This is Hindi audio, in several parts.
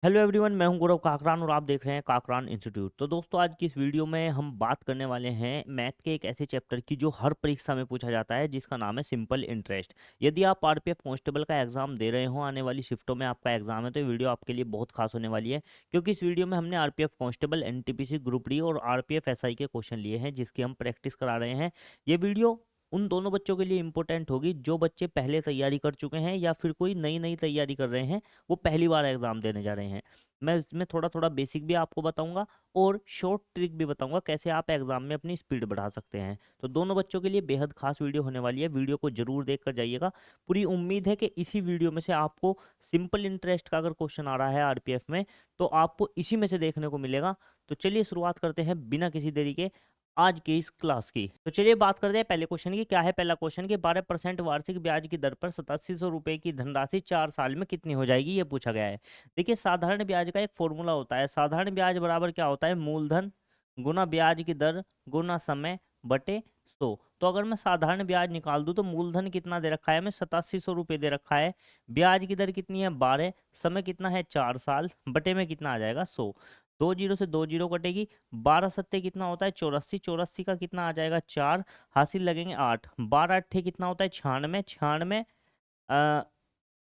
हेलो एवरीवन, मैं हूं गौरव काकरान और आप देख रहे हैं काकरान इंस्टीट्यूट। तो दोस्तों, आज की इस वीडियो में हम बात करने वाले हैं मैथ के एक ऐसे चैप्टर की जो हर परीक्षा में पूछा जाता है, जिसका नाम है सिंपल इंटरेस्ट। यदि आप आरपीएफ कांस्टेबल का एग्जाम दे रहे हो, आने वाली शिफ्टों में आपका एग्जाम है, तो ये वीडियो आपके लिए बहुत खास होने वाली है, क्योंकि इस वीडियो में हमने RPF constable, NTPC group D और आरपीएफ एसआई के क्वेश्चन लिए हैं, जिसकी हम प्रैक्टिस करा रहे हैं। ये वीडियो उन दोनों बच्चों के लिए इंपॉर्टेंट होगी जो बच्चे पहले तैयारी कर चुके हैं या फिर कोई नई नई तैयारी कर रहे हैं, वो पहली बार एग्जाम देने जा रहे हैं। मैं इसमें थोड़ा थोड़ा बेसिक भी आपको बताऊंगा और शॉर्ट ट्रिक भी बताऊंगा कैसे आप एग्जाम में अपनी स्पीड बढ़ा सकते हैं। तो दोनों बच्चों के लिए बेहद खास वीडियो होने वाली है, वीडियो को जरूर देख कर जाइएगा। पूरी उम्मीद है कि इसी वीडियो में से आपको सिंपल इंटरेस्ट का अगर क्वेश्चन आ रहा है आरपीएफ में, तो आपको इसी में से देखने को मिलेगा। तो चलिए शुरुआत करते हैं बिना किसी देरी के आज की इस क्लास की। तो चलिए बात करते हैं पहले क्वेश्चन की। क्या है पहला क्वेश्चन कि 12% वार्षिक ब्याज की दर पर 8700 रुपए की धनराशि 4 साल में कितनी हो जाएगी, ये पूछा गया है। देखिए, साधारण ब्याज का एक फॉर्मूला होता है। साधारण ब्याज बराबर क्या होता है? मूलधन गुना ब्याज की दर गुना समय बटे 100। तो अगर मैं साधारण ब्याज निकाल दूं तो मूलधन कितना दे रखा है हमें? 8700 रुपये दे रखा है। ब्याज की दर कितनी है? 12। समय कितना है? 4 साल। बटे में कितना आ जाएगा? 100। दो जीरो से दो जीरो कटेगी। 12 सत्ते कितना होता है? 84। 84 का कितना आ जाएगा? 4। हासिल लगेंगे 8। 12 अट्ठे कितना होता है? 96। 96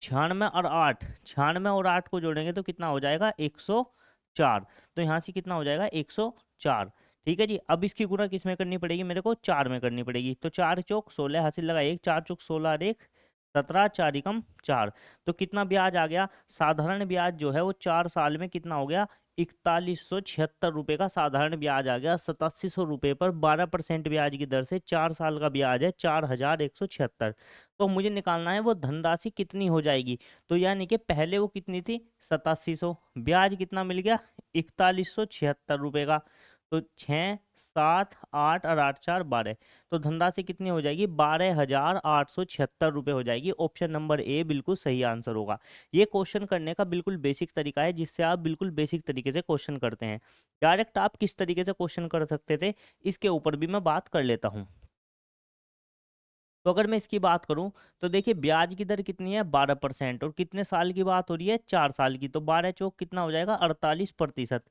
96 और 8, 96 और 8 को जोड़ेंगे तो कितना हो जाएगा? 104। तो यहाँ से कितना हो जाएगा? 104। ठीक है जी। अब इसकी गुणा किस में करनी पड़ेगी? मेरे को 4 में करनी पड़ेगी। तो 4 चौक 16, हासिल लगा 1, 4 चौक 16 और 1 17, 4 एकम 4। तो कितना ब्याज आ गया? साधारण ब्याज जो है वो 4 साल में कितना हो गया? 4176 रुपये का साधारण ब्याज आ गया। 8700 रुपये पर 12% ब्याज की दर से 4 साल का ब्याज है 4176। तो मुझे निकालना है वो धनराशि कितनी हो जाएगी। तो यानी कि पहले वो कितनी थी? 8700। ब्याज कितना मिल गया? 4176 रुपये का। तो 6 7 8 और 8 4 12। तो धनराशि कितनी हो जाएगी? 12,876 रुपये हो जाएगी। ऑप्शन नंबर ए बिल्कुल सही आंसर होगा। ये क्वेश्चन करने का बिल्कुल बेसिक तरीका है, जिससे आप बिल्कुल बेसिक तरीके से क्वेश्चन करते हैं। डायरेक्ट आप किस तरीके से क्वेश्चन कर सकते थे, इसके ऊपर भी मैं बात कर लेता हूँ। तो अगर मैं इसकी बात करूं तो देखिए, ब्याज की दर कितनी है? 12%। और कितने साल की बात हो रही है? 4 साल की। तो 12 चौक कितना हो जाएगा? 48%।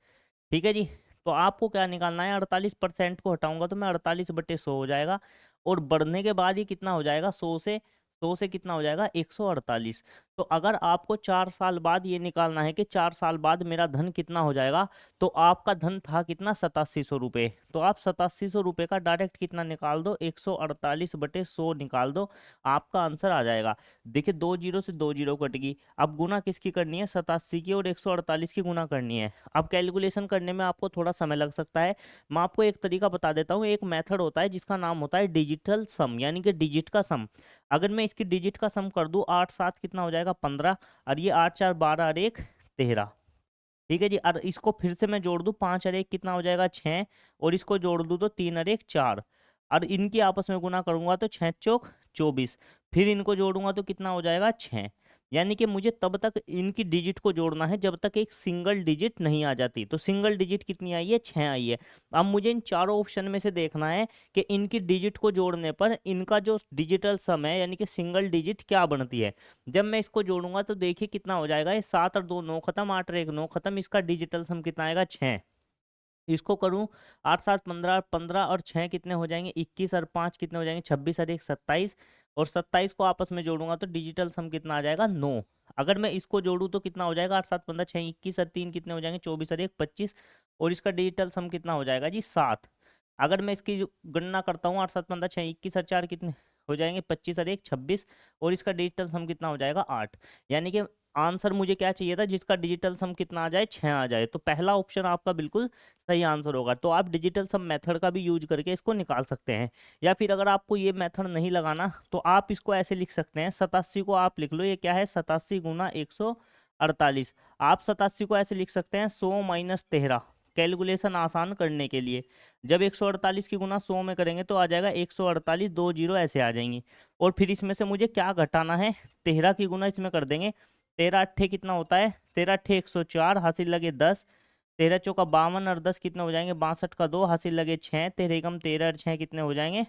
ठीक है जी। तो आपको क्या निकालना है? 48% को हटाऊंगा तो मैं 48/100 हो जाएगा। और बढ़ने के बाद ये कितना हो जाएगा? 100 से कितना हो जाएगा? 148। तो अगर आपको 4 साल बाद ये निकालना है कि 4 साल बाद मेरा धन कितना हो जाएगा, तो आपका धन था कितना? 8700 रुपये। तो आप 8700 रुपये का डायरेक्ट कितना निकाल दो? 148/100 निकाल दो, आपका आंसर आ जाएगा। देखिए, दो जीरो से दो जीरो कट गई। अब गुना किसकी करनी है? 87 की और 148 की गुना करनी है। अब कैलकुलेशन करने में आपको थोड़ा समय लग सकता है। मैं आपको एक तरीका बता देता हूँ। एक मेथड होता है जिसका नाम होता है डिजिटल सम, यानी कि डिजिट का सम। अगर मैं इसकी डिजिट का सम कर दूं, 8 7 कितना हो जाएगा? 15। और ये 8 4 12 और 1 13। ठीक है जी। और इसको फिर से मैं जोड़ दूं, 5 और 1 कितना हो जाएगा? 6। और इसको जोड़ दूं तो 3 और 1 4। और इनकी आपस में गुना करूंगा तो 6 चौक 24। फिर इनको जोड़ूंगा तो कितना हो जाएगा? 6। यानी कि मुझे तब तक इनकी डिजिट को जोड़ना है जब तक एक सिंगल डिजिट नहीं आ जाती। तो सिंगल डिजिट कितनी आई है? 6 आई है। अब मुझे इन चारों ऑप्शन में से देखना है कि इनकी डिजिट को जोड़ने पर इनका जो डिजिटल सम है, यानी कि सिंगल डिजिट क्या बनती है। जब मैं इसको जोड़ूंगा तो देखिए कितना हो जाएगा? ये 7 और 2 9 खत्म, 8 और 1 9 खत्म। इसका डिजिटल सम कितना आएगा? 6। इसको करूं, 8 7 15, 15 और 6 कितने हो जाएंगे? 21 और 5 कितने हो जाएंगे? 26 और 1 27। और 27 को आपस में जोड़ूंगा तो डिजिटल सम कितना आ जाएगा? 9। अगर मैं इसको जोड़ूं तो कितना हो जाएगा? 8 7 15 6 21 और 3 कितने हो जाएंगे? 24 और 1 25। और इसका डिजिटल सम कितना हो जाएगा जी? 7। अगर मैं इसकी गणना करता हूँ, 8 7 15 6 21 और 4 कितने हो जाएंगे? 25 और 1 26। और इसका डिजिटल सम कितना हो जाएगा? 8। यानी कि आंसर मुझे क्या चाहिए था? जिसका डिजिटल सम कितना आ जाए? 6 आ जाए। तो पहला ऑप्शन आपका बिल्कुल सही आंसर होगा। तो आप डिजिटल सम मेथड का भी यूज करके इसको निकाल सकते हैं। या फिर अगर आपको ये मेथड नहीं लगाना तो आप इसको ऐसे लिख सकते हैं। 87 को आप लिख लो, ये क्या है? 87 गुना 148। आप 87 को ऐसे लिख सकते हैं, 100 माइनस 13, कैलकुलेशन आसान करने के लिए। जब 148 की गुना 100 में करेंगे तो आ जाएगा 148, दो जीरो ऐसे आ जाएंगी। और फिर इसमें से मुझे क्या घटाना है? 13 की गुना इसमें कर देंगे। 13 अट्ठे कितना होता है? 13 अट्ठे 104, हासिल लगे 10। 13 चौका 52 और 10 कितने हो जाएंगे? 62 का 2, हासिल लगे 6। 13 एकम 13 और 6 कितने हो जाएंगे?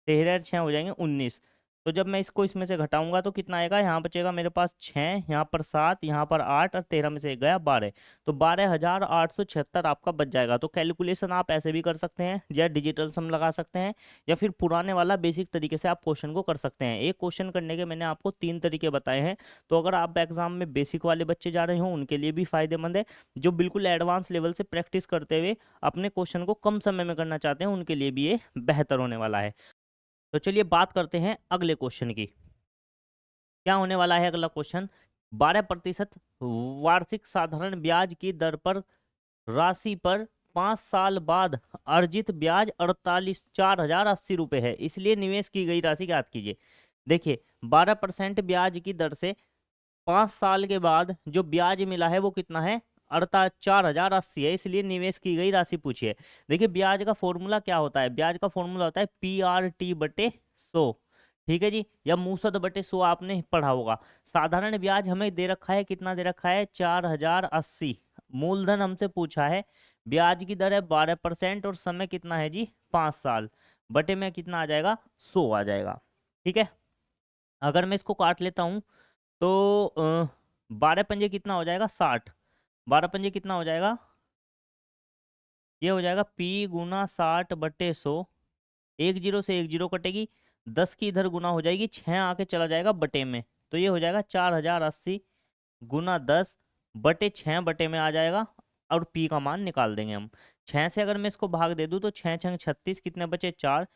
13 और 6 हो जाएंगे 19। तो जब मैं इसको इसमें से घटाऊंगा तो कितना आएगा, यहाँ बचेगा मेरे पास 6, यहाँ पर 7, यहाँ पर 8 और 13 में से एक गया 12। तो 12,876 आपका बच जाएगा। तो कैलकुलेशन आप ऐसे भी कर सकते हैं, या डिजिटल सम लगा सकते हैं, या फिर पुराने वाला बेसिक तरीके से आप क्वेश्चन को कर सकते हैं। एक क्वेश्चन करने के मैंने आपको 3 तरीके बताए हैं। तो अगर आप एग्जाम में बेसिक वाले बच्चे जा रहे हो उनके लिए भी फायदेमंद है, जो बिल्कुल एडवांस लेवल से प्रैक्टिस करते हुए अपने क्वेश्चन को कम समय में करना चाहते हैं उनके लिए भी ये बेहतर होने वाला है। तो चलिए बात करते हैं अगले क्वेश्चन की। क्या होने वाला है अगला क्वेश्चन, 12% वार्षिक साधारण ब्याज की दर पर राशि पर 5 साल बाद अर्जित ब्याज 4,080 है, इसलिए निवेश की गई राशि ज्ञात कीजिए। देखिए 12% ब्याज की दर से 5 साल के बाद जो ब्याज मिला है वो कितना है, 4,080 है, इसलिए निवेश की गई राशि पूछिए। देखिए ब्याज का फॉर्मूला क्या होता है, ब्याज का फॉर्मूला होता है PRT/100, ठीक है जी, या मूसद बटे 100 आपने पढ़ा होगा। साधारण ब्याज हमें दे रखा है, कितना दे रखा है, 4,080। मूलधन हमसे पूछा है, ब्याज की दर है 12% और समय कितना है जी 5 साल, बटे में कितना आ जाएगा 100 आ जाएगा। ठीक है, अगर मैं इसको काट लेता हूँ तो 12 पंजे कितना हो जाएगा 60, 12 पंजे कितना हो जाएगा, ये हो जाएगा P × 60/100। एक जीरो से एक जीरो कटेगी, 10 की इधर गुना हो जाएगी, 6 आके चला जाएगा बटे में, तो ये हो जाएगा 4,080 × 10/6 बटे में आ जाएगा। और P का मान निकाल देंगे हम। 6 से अगर मैं इसको भाग दे दूँ तो 6 छंग 36, कितने बचे 4,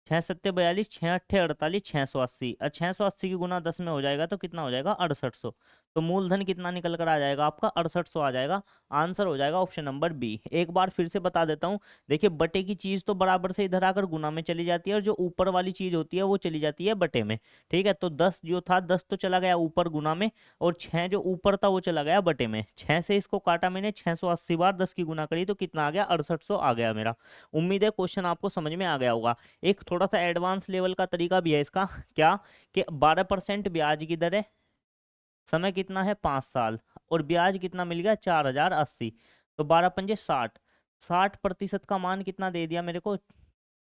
6×7=42, 6×8=48, 680, और 680 की गुना 10 में हो जाएगा तो कितना हो जाएगा 6800। तो मूलधन कितना निकल कर आ जाएगा आपका 6800 आ जाएगा। आंसर हो जाएगा ऑप्शन नंबर बी। एक बार फिर से बता देता हूँ, देखिए बटे की चीज तो बराबर से इधर आकर गुना में चली जाती है, और जो ऊपर वाली चीज होती है वो चली जाती है बटे में। ठीक है, तो 10 जो था 10 तो चला गया ऊपर गुना में, और 6 जो ऊपर था वो चला गया बटे में। 6 से इसको काटा मैंने, 680 बार 10 की गुना करी तो कितना आ गया 6800 आ गया मेरा। उम्मीद है क्वेश्चन आपको समझ में आ गया होगा। एक थोड़ा सा एडवांस लेवल का तरीका भी है इसका, क्या कि 12% ब्याज की दर है, समय कितना है 5 साल, और ब्याज कितना मिल गया 4,080। तो 12 पंजे 60, 60% का मान कितना दे दिया मेरे को,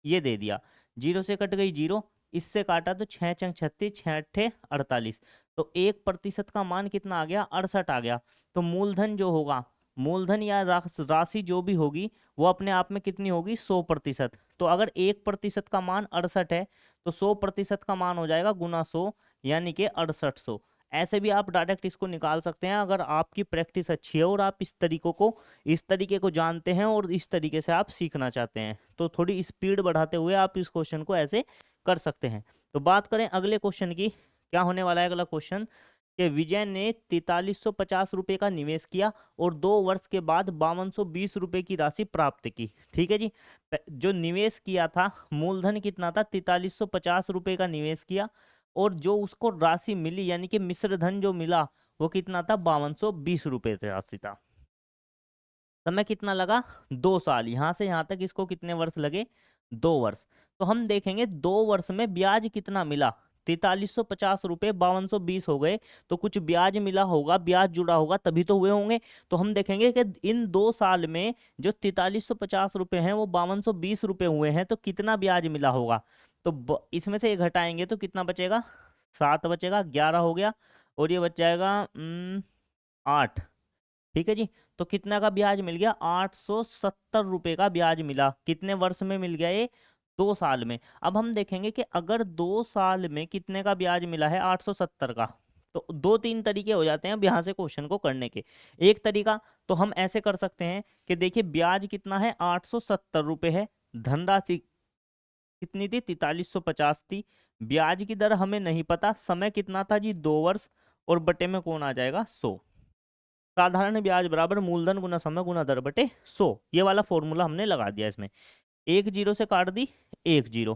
ये दे दिया। जीरो से कट गई जीरो, इससे काटा तो 6×6=36, 6×8=48, तो 1% का मान कितना आ गया 68 आ गया। तो मूलधन जो होगा, मूलधन या राशि जो भी होगी वो अपने आप में कितनी होगी 100%। तो अगर 1% का मान 68 है तो 100% का मान हो जाएगा गुना 100, यानी कि 6800। ऐसे भी आप डायरेक्ट इसको निकाल सकते हैं अगर आपकी प्रैक्टिस अच्छी है और आप इस तरीके को जानते हैं और इस तरीके से आप सीखना चाहते हैं, तो थोड़ी स्पीड बढ़ाते हुए आप इस क्वेश्चन को ऐसे कर सकते हैं। तो बात करें अगले क्वेश्चन की, क्या होने वाला है अगला क्वेश्चन, कि विजय ने 4350 रुपये का निवेश किया और 2 वर्ष के बाद 5220 रुपये की राशि प्राप्त की। ठीक है जी, जो निवेश किया था मूलधन कितना था 4350 रुपये का निवेश किया, और जो उसको राशि मिली यानी कि मिश्र धन जो मिला वो कितना था 5220 रुपये राशि था। समय कितना लगा 2 साल, यहां से यहां तक इसको कितने वर्ष लगे 2 वर्ष। तो हम देखेंगे 2 वर्ष में ब्याज कितना मिला, 4350 रुपये 5220 हो गए, तो कुछ ब्याज मिला होगा, ब्याज जुड़ा होगा तभी तो हुए होंगे। तो हम देखेंगे कि इन 2 साल में जो 4350 रुपये हैं वो 5220 रुपये हुए हैं, तो कितना ब्याज मिला होगा। तो इसमें से ये घटाएंगे तो कितना बचेगा 7 बचेगा, 11 हो गया, और ये बच जाएगा 8। ठीक है जी, तो कितना का ब्याज मिल गया 870 रुपये का ब्याज मिला। कितने वर्ष में मिल गया ये 2 साल में। अब हम देखेंगे कि अगर 2 साल में कितने का ब्याज मिला है 870 का, तो 2-3 तरीके हो जाते हैं अब यहाँ से क्वेश्चन को करने के। एक तरीका तो हम ऐसे कर सकते हैं कि देखिए ब्याज कितना है 870 रुपये है, धनराशि कितनी थी 4350 थी, ब्याज की दर हमें नहीं पता, समय कितना था जी 2 वर्ष, और बटे में कौन आ जाएगा 100। साधारण ब्याज बराबर मूलधन गुना समय गुना दर बटे 100, ये वाला फॉर्मूला हमने लगा दिया इसमें। एक जीरो से काट दी एक जीरो,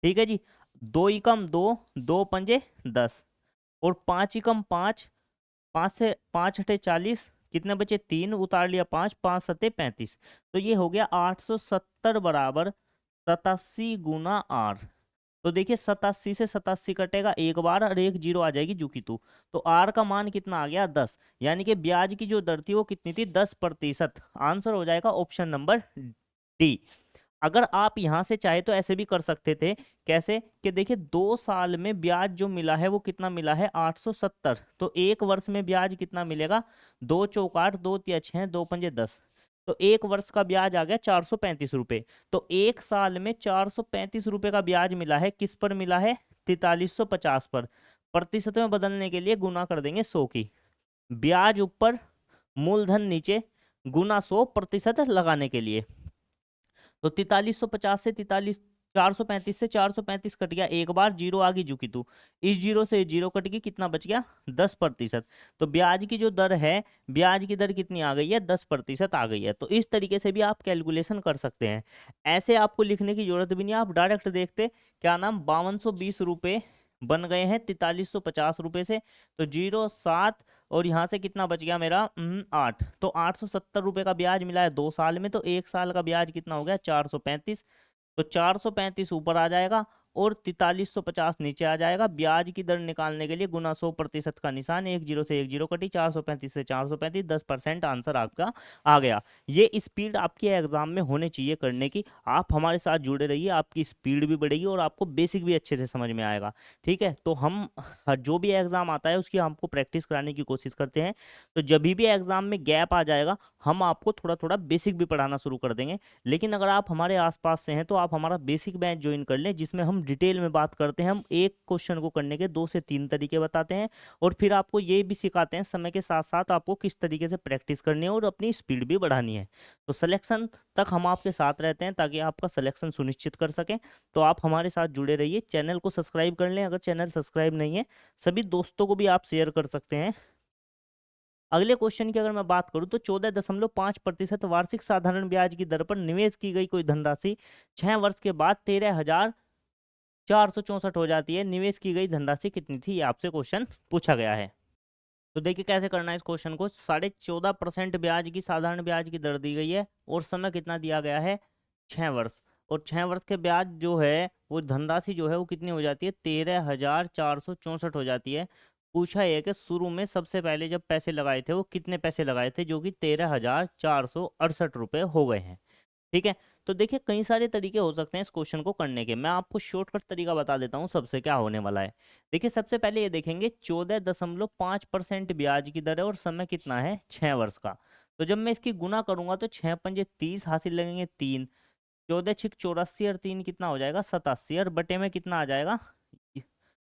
ठीक है जी, 2 × 2 2 पंजे 10, और 5 × 5 5 से 5×8=40, कितने बचे 3, उतार लिया 5, 5×7=35, तो ये हो गया 870 बराबर 87 × R। तो देखिए 87 से 87 कटेगा एक बार और एक जीरो आ जाएगी जू की तू, तो आर का मान कितना आ गया 10, यानी कि ब्याज की जो दर थी वो कितनी थी 10%। आंसर हो जाएगा ऑप्शन नंबर डी। अगर आप यहाँ से चाहे तो ऐसे भी कर सकते थे। कैसे कि देखिए 2 साल में ब्याज जो मिला है वो कितना मिला है 870, तो 1 वर्ष में ब्याज कितना मिलेगा, 2 चौक 8, 2 तिया 6, 2 पंजे 10, तो 1 वर्ष का ब्याज आ गया 435 रुपये। तो 1 साल में 435 रुपये का ब्याज मिला है, किस पर मिला है, 4350 पर। प्रतिशत में बदलने के लिए गुना कर देंगे 100 की, ब्याज ऊपर मूलधन नीचे, गुना 100 प्रतिशत लगाने के लिए। तो 4350 से 435 से 435 कट गया, एक बार जीरो आ गई झुकी तू, इस जीरो से जीरो कट गई, कितना बच गया 10%। तो ब्याज की जो दर है, ब्याज की दर कितनी आ गई है 10% आ गई है। तो इस तरीके से भी आप कैलकुलेशन कर सकते हैं। ऐसे आपको लिखने की जरूरत भी नहीं है, आप डायरेक्ट देखते क्या नाम 5220 रुपये बन गए हैं 4350 रुपये से। तो 0 7 और यहाँ से कितना बच गया मेरा 8, तो 870 रुपये का ब्याज मिला है 2 साल में। तो 1 साल का ब्याज कितना हो गया 435, तो 435 ऊपर आ जाएगा और 4350 नीचे आ जाएगा। ब्याज की दर निकालने के लिए गुना 100% का निशान, एक जीरो से एक जीरो कटी, 435 से 435, 10% आंसर आपका आ गया। ये स्पीड आपके एग्जाम में होने चाहिए करने की। आप हमारे साथ जुड़े रहिए, आपकी स्पीड भी बढ़ेगी और आपको बेसिक भी अच्छे से समझ में आएगा। ठीक है, तो हम जो भी एग्जाम आता है उसकी हमको प्रैक्टिस कराने की कोशिश करते हैं। तो जब भी एग्जाम में गैप आ जाएगा हम आपको थोड़ा थोड़ा बेसिक भी पढ़ाना शुरू कर देंगे। लेकिन अगर आप हमारे आसपास से हैं तो आप हमारा बेसिक बैच ज्वाइन कर लें, जिसमें हम डिटेल में बात करते हैं। हम एक क्वेश्चन को करने के 2 से 3 तरीके बताते हैं और फिर आपको ये भी सिखाते हैं समय के साथ साथ आपको किस तरीके से प्रैक्टिस करनी है और अपनी स्पीड भी बढ़ानी है। तो सिलेक्शन तक हम आपके साथ रहते हैं ताकि आपका सिलेक्शन सुनिश्चित कर सकें। तो आप हमारे साथ जुड़े रहिए, चैनल को सब्सक्राइब कर लें अगर चैनल सब्सक्राइब नहीं है, सभी दोस्तों को भी आप शेयर कर सकते हैं। अगले क्वेश्चन की अगर मैं बात करूं तो 14.5% वार्षिक साधारण ब्याज की दर पर निवेश की गई कोई धनराशि 6 वर्ष के बाद 13,464 हो जाती है। निवेश की गई धनराशि कितनी थी, ये आपसे क्वेश्चन पूछा गया है। तो देखिए कैसे करना है इस क्वेश्चन को। 14.5% ब्याज की साधारण ब्याज की दर दी गई है और समय कितना दिया गया है 6 वर्ष, और 6 वर्ष के ब्याज जो है वो धनराशि जो है वो कितनी हो जाती है 13,464 हो जाती है। पूछा है कि शुरू में सबसे पहले जब पैसे लगाए थे वो कितने पैसे लगाए थे, जो कि 13,468 रुपये हो गए हैं। ठीक है, तो देखिए कई सारे तरीके हो सकते हैं इस क्वेश्चन को करने के, मैं आपको शॉर्टकट तरीका बता देता हूँ सबसे क्या होने वाला है। देखिए सबसे पहले ये देखेंगे 14.5% ब्याज की दर है और समय कितना है 6 वर्ष का। तो जब मैं इसकी गुना करूंगा तो 6 पंजे 30 हासिल लगेंगे 3, 14 6 84 और 3 कितना हो जाएगा 87, और बटे में कितना आ जाएगा,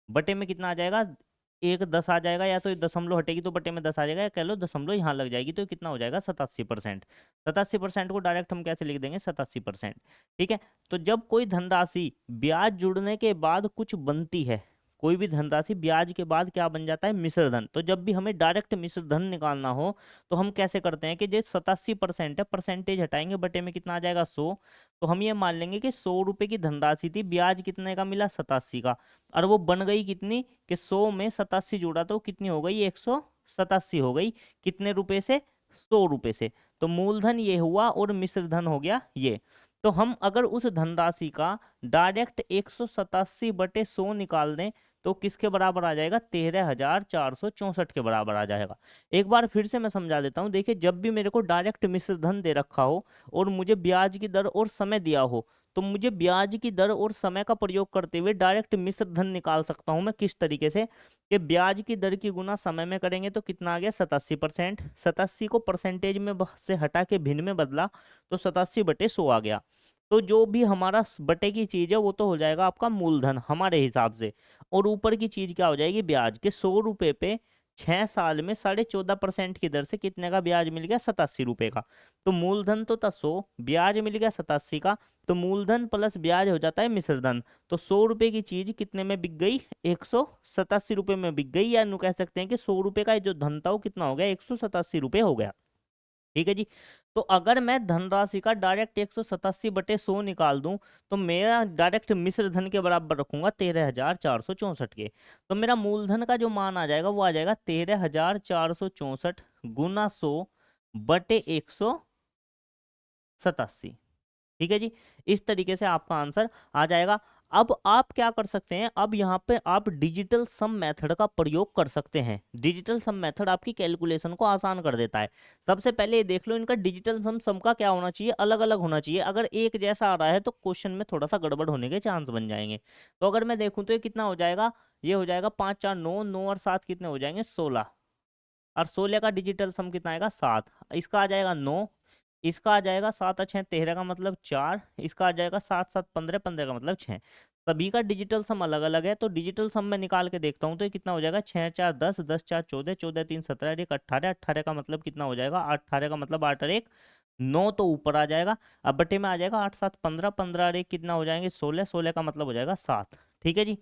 बटे में कितना आ जाएगा, एक 10 आ जाएगा, या तो ये दशमलव हटेगी तो बटे में 10 आ जाएगा, या कह लो दशमलव यहाँ लग जाएगी तो कितना हो जाएगा 87%। 87% को डायरेक्ट हम कैसे लिख देंगे 87%। ठीक है, तो जब कोई धनराशि ब्याज जुड़ने के बाद कुछ बनती है, कोई भी धनराशि ब्याज के बाद क्या बन जाता है मिश्र धन, तो जब भी हमें डायरेक्ट मिश्र धन निकालना हो तो हम कैसे करते हैं कि जो 87% है परसेंटेज हटाएंगे, बटे में कितना आ जाएगा 100, तो हम ये मान लेंगे कि 100 रुपए की धनराशि थी, ब्याज कितने का मिला 87 का, और वो बन गई कितनी कि 100 में 87 जोड़ा तो कितनी हो गई 187 हो गई, कितने रुपए से 100 रुपए से। तो मूलधन ये हुआ और मिश्र धन हो गया ये। तो हम अगर उस धनराशि का डायरेक्ट 187/100 निकाल दें तो किसके बराबर आ जाएगा 13,464 के बराबर आ जाएगा। एक बार फिर से मैं समझा देता हूं, देखिए जब भी मेरे को डायरेक्ट मिश्र धन दे रखा हो और मुझे ब्याज की दर और समय दिया हो, तो मुझे ब्याज की दर और समय का प्रयोग करते हुए डायरेक्ट मिश्र धन निकाल सकता हूं मैं किस तरीके से, कि ब्याज की दर की गुना समय में करेंगे तो कितना आ गया 87%, 87 को परसेंटेज में से हटा के भिन्न में बदला तो 87/100 आ गया। तो जो भी हमारा बटे की चीज है वो तो हो जाएगा आपका मूलधन हमारे हिसाब से, और ऊपर की चीज क्या हो जाएगी ब्याज के 100 रुपए पे 6 साल में 14.5% की दर से कितने का ब्याज मिल गया 87 रुपए का। तो मूलधन तो था 100, ब्याज मिल गया 87 का, तो मूलधन प्लस ब्याज हो जाता है मिश्र धन। तो 100 रुपए की चीज कितने में बिक गई 187 रुपए में बिक गई, या नु कह सकते हैं कि 100 रुपए का जो धन था वो कितना हो गया 187 रुपए हो गया। ठीक है जी, तो अगर मैं धनराशि का डायरेक्ट 187/100 निकाल दूं तो मेरा डायरेक्ट मिश्र धन के बराबर रखूंगा 13,464 के, तो मेरा मूलधन का जो मान आ जाएगा वो आ जाएगा 13,464 गुना 100/187। ठीक है जी, इस तरीके से आपका आंसर आ जाएगा। अब आप क्या कर सकते हैं, अब यहाँ पे आप डिजिटल सम मेथड का प्रयोग कर सकते हैं। डिजिटल सम मेथड आपकी कैलकुलेशन को आसान कर देता है। सबसे पहले ये देख लो, इनका डिजिटल सम का क्या होना चाहिए, अलग अलग होना चाहिए। अगर एक जैसा आ रहा है तो क्वेश्चन में थोड़ा सा गड़बड़ होने के चांस बन जाएंगे। तो अगर मैं देखूं तो ये कितना हो जाएगा, ये हो जाएगा 5 4 9, 9 और 7 कितने हो जाएंगे 16, और 16 का डिजिटल सम कितना आएगा 7, इसका आ जाएगा 9, इसका आ जाएगा 7 और 6 13 का मतलब 4, इसका आ जाएगा 7 7 15, 15 का मतलब 6। सभी का डिजिटल सम अलग अलग है, तो डिजिटल सम में निकाल के देखता हूँ तो ये कितना हो जाएगा 6 4 10, 10 4 14, 14 3 17, 1 18, 18 का मतलब कितना हो जाएगा 18 का मतलब 8 और 1 9, तो ऊपर आ जाएगा। अब बटे में आ जाएगा 8 7 15, 15 और 1 कितना हो जाएंगे 16, 16 का मतलब हो जाएगा 7। ठीक है जी।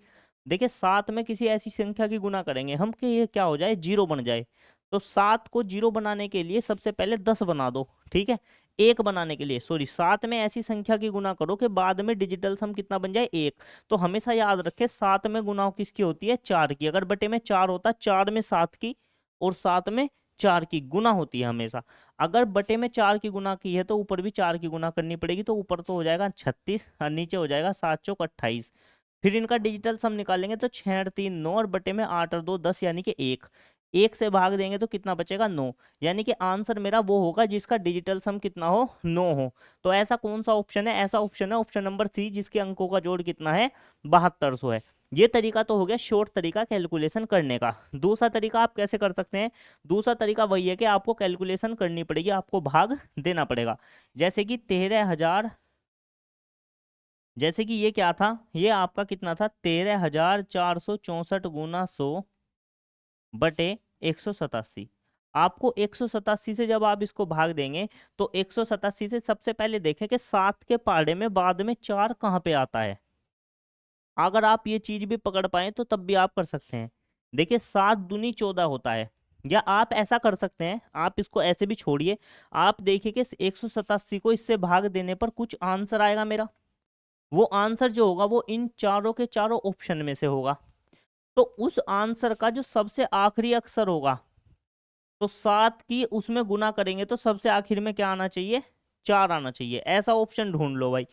देखिए 7 में किसी ऐसी संख्या की गुना करेंगे हम कि ये क्या हो जाए 0 बन जाए। तो 7 को 0 बनाने के लिए सबसे पहले 10 बना दो। ठीक है, 1 बनाने के लिए, सॉरी 7 में ऐसी संख्या की गुना करो कि बाद में डिजिटल सम कितना बन जाए 1। तो हमेशा याद रखें 7 में गुना किसकी होती है 4 की। अगर बटे में 4 होता 4 में 7 की और 7 में 4 की गुना होती है हमेशा। अगर बटे में 4 की गुना की है तो ऊपर भी 4 की गुना करनी पड़ेगी, तो ऊपर तो हो जाएगा 36 और नीचे हो जाएगा 7 चौक 28। फिर इनका डिजिटल सम निकालेंगे तो 6 और 3 9 और बटे में 8 और 2 10, यानी कि 1, 1 से भाग देंगे तो कितना बचेगा 9। यानी कि आंसर मेरा वो होगा जिसका डिजिटल सम कितना हो 9 हो। तो ऐसा कौन सा ऑप्शन है, ऐसा ऑप्शन है ऑप्शन नंबर सी, जिसके अंकों का जोड़ कितना है 7200 है। ये तरीका तो हो गया शॉर्ट तरीका कैलकुलेशन करने का। दूसरा तरीका आप कैसे कर सकते हैं, दूसरा तरीका वही है कि आपको कैलकुलेशन करनी पड़ेगी, आपको भाग देना पड़ेगा। जैसे कि 13,000, जैसे कि ये क्या था, ये आपका कितना था 13,464 गुना 100 बटे 187। आपको 187 से जब आप इसको भाग देंगे तो 187 से सबसे पहले देखें कि 7 के पहाड़े में बाद में 4 कहाँ पे आता है। अगर आप ये चीज भी पकड़ पाए तो तब भी आप कर सकते हैं। देखिए 7 दूनी 14 होता है। या आप ऐसा कर सकते हैं, आप इसको ऐसे भी छोड़िए, आप देखिए कि 187 को इससे भाग देने पर कुछ आंसर आएगा मेरा। वो आंसर जो होगा वो इन चारों के चारों ऑप्शन में से होगा। तो उस आंसर का जो सबसे आखिरी अक्षर होगा, तो 7 की उसमें गुना करेंगे तो सबसे आखिर में क्या आना चाहिए 4 आना चाहिए। ऐसा ऑप्शन ढूंढ लो भाई।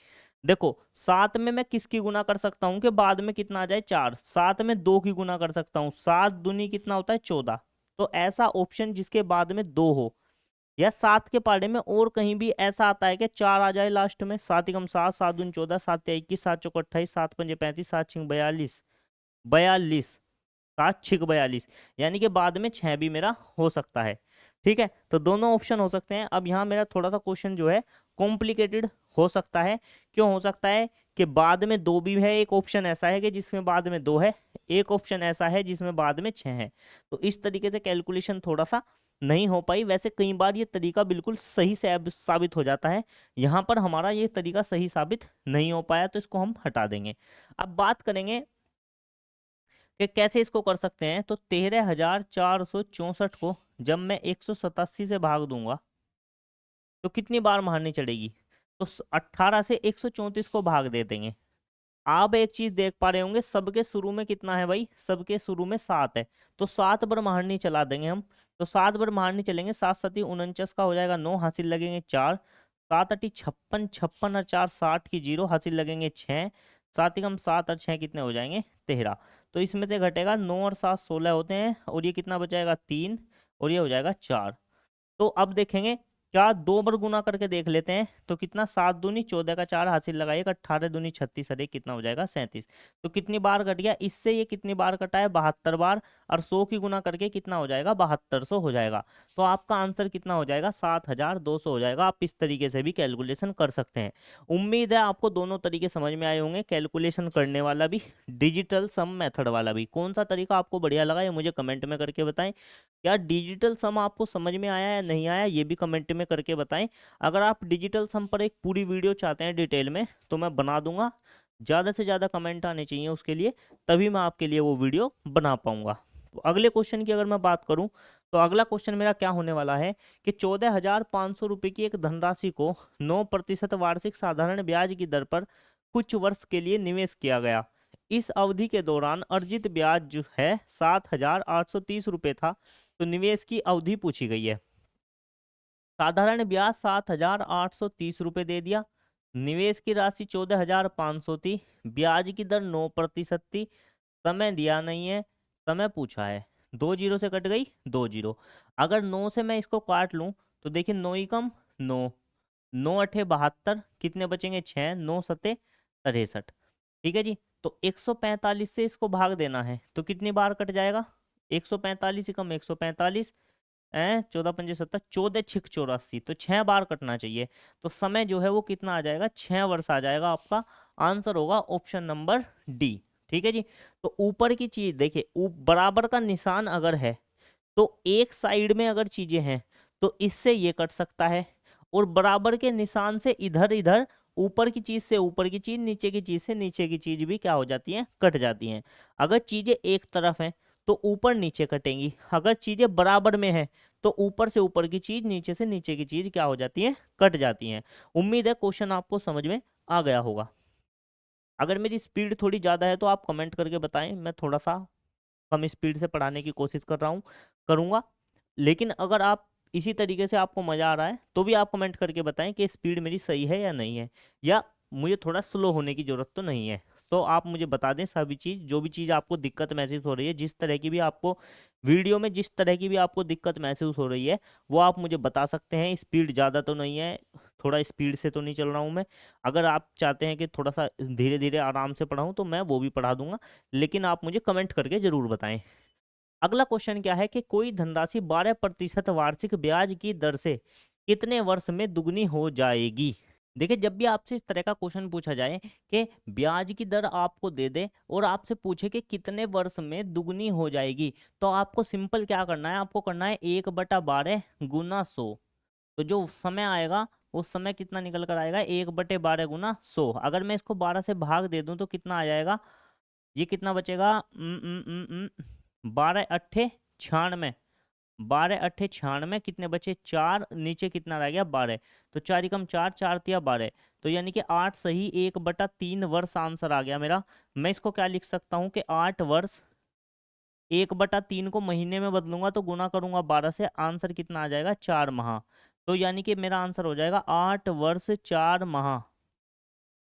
देखो 7 में मैं किसकी गुना कर सकता हूं कि बाद में कितना आ जाए 4, 7 में 2 की गुना कर सकता हूँ, 7 दूनी कितना होता है 14। तो ऐसा ऑप्शन जिसके बाद में 2 हो, या 7 के पहाड़े में और कहीं भी ऐसा आता है कि 4 आ जाए लास्ट में, 7 एकम 7, 7 दूनी 14, 7 21, 7 चौक 28, 7 पंजे 35, 7 छिंग 42, 42, 7 छिक 42, यानी कि बाद में 6 भी मेरा हो सकता है। ठीक है, तो दोनों ऑप्शन हो सकते हैं। अब यहाँ मेरा थोड़ा सा क्वेश्चन जो है कॉम्प्लिकेटेड हो सकता है। क्यों हो सकता है कि बाद में 2 भी है, एक ऑप्शन ऐसा है कि जिसमें बाद में 2 है, एक ऑप्शन ऐसा है जिसमें बाद में 6 है। तो इस तरीके से कैलकुलेशन थोड़ा सा नहीं हो पाई। वैसे कई बार ये तरीका बिल्कुल सही से साबित हो जाता है, यहाँ पर हमारा ये तरीका सही साबित नहीं हो पाया, तो इसको हम हटा देंगे। अब बात करेंगे कि कैसे इसको कर सकते हैं। तो 13,464 को जब मैं 187 से भाग दूंगा तो कितनी बार मारनी चढ़ेगी, तो 18 से 134 को भाग दे देंगे। आप एक चीज देख पा रहे होंगे, सबके शुरू में कितना है भाई, सबके शुरू में 7 है, तो 7 बार महारनी चला देंगे हम। तो 7 बार महारनी चलेंगे, 7 सती 49 का हो जाएगा 9, हासिल लगेंगे 4, 7 अटी 56, 56 और 4 60 की 0, हासिल लगेंगे 6, 7 एकम 7 और 6 कितने हो जाएंगे 13। तो इसमें से घटेगा 9 और 7 16 होते हैं, और ये कितना बचाएगा 3, और ये हो जाएगा 4। तो अब देखेंगे क्या 2 बार गुना करके देख लेते हैं, तो कितना 7 दूनी 14 का 4 हासिल लगाइए, 18 दूनी 36 अरे कितना हो जाएगा 37। तो कितनी बार कट गया इससे, ये कितनी बार कटा है 72 बार, और 100 की गुना करके कितना हो जाएगा 7200 हो जाएगा। तो आपका आंसर कितना हो जाएगा 7200 हो जाएगा। आप इस तरीके से भी कैलकुलेशन कर सकते हैं। उम्मीद है आपको दोनों तरीके समझ में आए होंगे, कैलकुलेशन करने वाला भी, डिजिटल सम मेथड वाला भी। कौन सा तरीका आपको बढ़िया लगा ये मुझे कमेंट में करके बताएं। क्या डिजिटल सम आपको समझ में आया या नहीं आया ये भी कमेंट में करके बताएं। अगर आप डिजिटल सम पर एक पूरी वीडियो चाहते हैं डिटेल में तो मैं बना दूंगा, ज़्यादा से ज़्यादा कमेंट आने चाहिए उसके लिए, तभी मैं आपके लिए वो वीडियो बना पाऊंगा। तो अगले क्वेश्चन की अगर मैं बात करूं तो अगला क्वेश्चन मेरा क्या होने वाला है कि 14,500 रुपये की एक धनराशि को 9% वार्षिक साधारण ब्याज की दर पर कुछ वर्ष के लिए निवेश किया गया। इस अवधि के दौरान अर्जित ब्याज जो है 7,830 रुपये था। तो निवेश की अवधि पूछी गई है। साधारण ब्याज 7,830 रुपये दे दिया, निवेश की राशि 14,500 थी, ब्याज की दर 9% थी, समय दिया नहीं है, समय पूछा है। 2 जीरो से कट गई 2 जीरो। अगर 9 से मैं इसको काट लूं तो देखिए 9 ही कम 9, 9 अठे 72, कितने बचेंगे 6, 9 सते 63। ठीक है जी। तो 145 से इसको भाग देना है तो कितनी बार कट जाएगा? 145 ही कम 145, 14 पंजे 70, 14 6 84, तो 6 बार कटना चाहिए। तो समय जो है वो कितना आ जाएगा? 6 वर्ष आ जाएगा। आपका आंसर होगा ऑप्शन नंबर डी। ठीक है जी। तो ऊपर की चीज देखिए, बराबर का निशान अगर है तो एक साइड में अगर चीजें हैं तो इससे ये कट सकता है, और बराबर के निशान से इधर इधर ऊपर की चीज से ऊपर की चीज, नीचे की चीज से नीचे की चीज भी क्या हो जाती हैं? कट जाती हैं। अगर चीजें एक तरफ हैं तो ऊपर नीचे कटेंगी, अगर चीजें बराबर में है तो ऊपर से ऊपर की चीज, नीचे से नीचे की चीज क्या हो जाती है? कट जाती हैं। उम्मीद है क्वेश्चन आपको समझ में आ गया होगा। अगर मेरी स्पीड थोड़ी ज़्यादा है तो आप कमेंट करके बताएं, मैं थोड़ा सा कम स्पीड से पढ़ाने की कोशिश कर रहा हूँ, करूँगा। लेकिन अगर आप इसी तरीके से आपको मज़ा आ रहा है तो भी आप कमेंट करके बताएं कि स्पीड मेरी सही है या नहीं है, या मुझे थोड़ा स्लो होने की ज़रूरत तो नहीं है। तो आप मुझे बता दें सभी चीज़, जो भी चीज़ आपको दिक्कत महसूस हो रही है, जिस तरह की भी आपको वीडियो में जिस तरह की भी आपको दिक्कत महसूस हो रही है वो आप मुझे बता सकते हैं। स्पीड ज़्यादा तो नहीं है, थोड़ा स्पीड से तो नहीं चल रहा हूँ मैं। अगर आप चाहते हैं कि थोड़ा सा धीरे धीरे आराम से पढ़ाऊँ तो मैं वो भी पढ़ा दूंगा, लेकिन आप मुझे कमेंट करके ज़रूर बताएं। अगला क्वेश्चन क्या है कि कोई धनराशि 12% वार्षिक ब्याज की दर से कितने वर्ष में दुगनी हो जाएगी? देखिए, जब भी आपसे इस तरह का क्वेश्चन पूछा जाए कि ब्याज की दर आपको दे दे और आपसे पूछे कि कितने वर्ष में दुगनी हो जाएगी, तो आपको सिंपल क्या करना है? आपको करना है 1/12 गुना 100। तो जो समय आएगा उस समय कितना निकल कर आएगा? 1/12 गुना 100। अगर मैं इसको 12 से भाग दे दूं तो कितना आ जाएगा? ये कितना बचेगा? 12 अट्ठे 96, 12 अट्ठे 96, कितने बचे? 4, नीचे कितना रह गया? 12। तो 4 एकम 4, 4 तिया 12, तो यानी कि 8 सही 1/3 वर्ष आंसर आ गया मेरा। मैं इसको क्या लिख सकता हूँ कि 8 वर्ष, 1/3 को महीने में बदलूंगा तो गुना करूंगा 12 से, आंसर कितना आ जाएगा? 4 माह। तो यानी कि मेरा आंसर हो जाएगा 8 वर्ष 4 माह।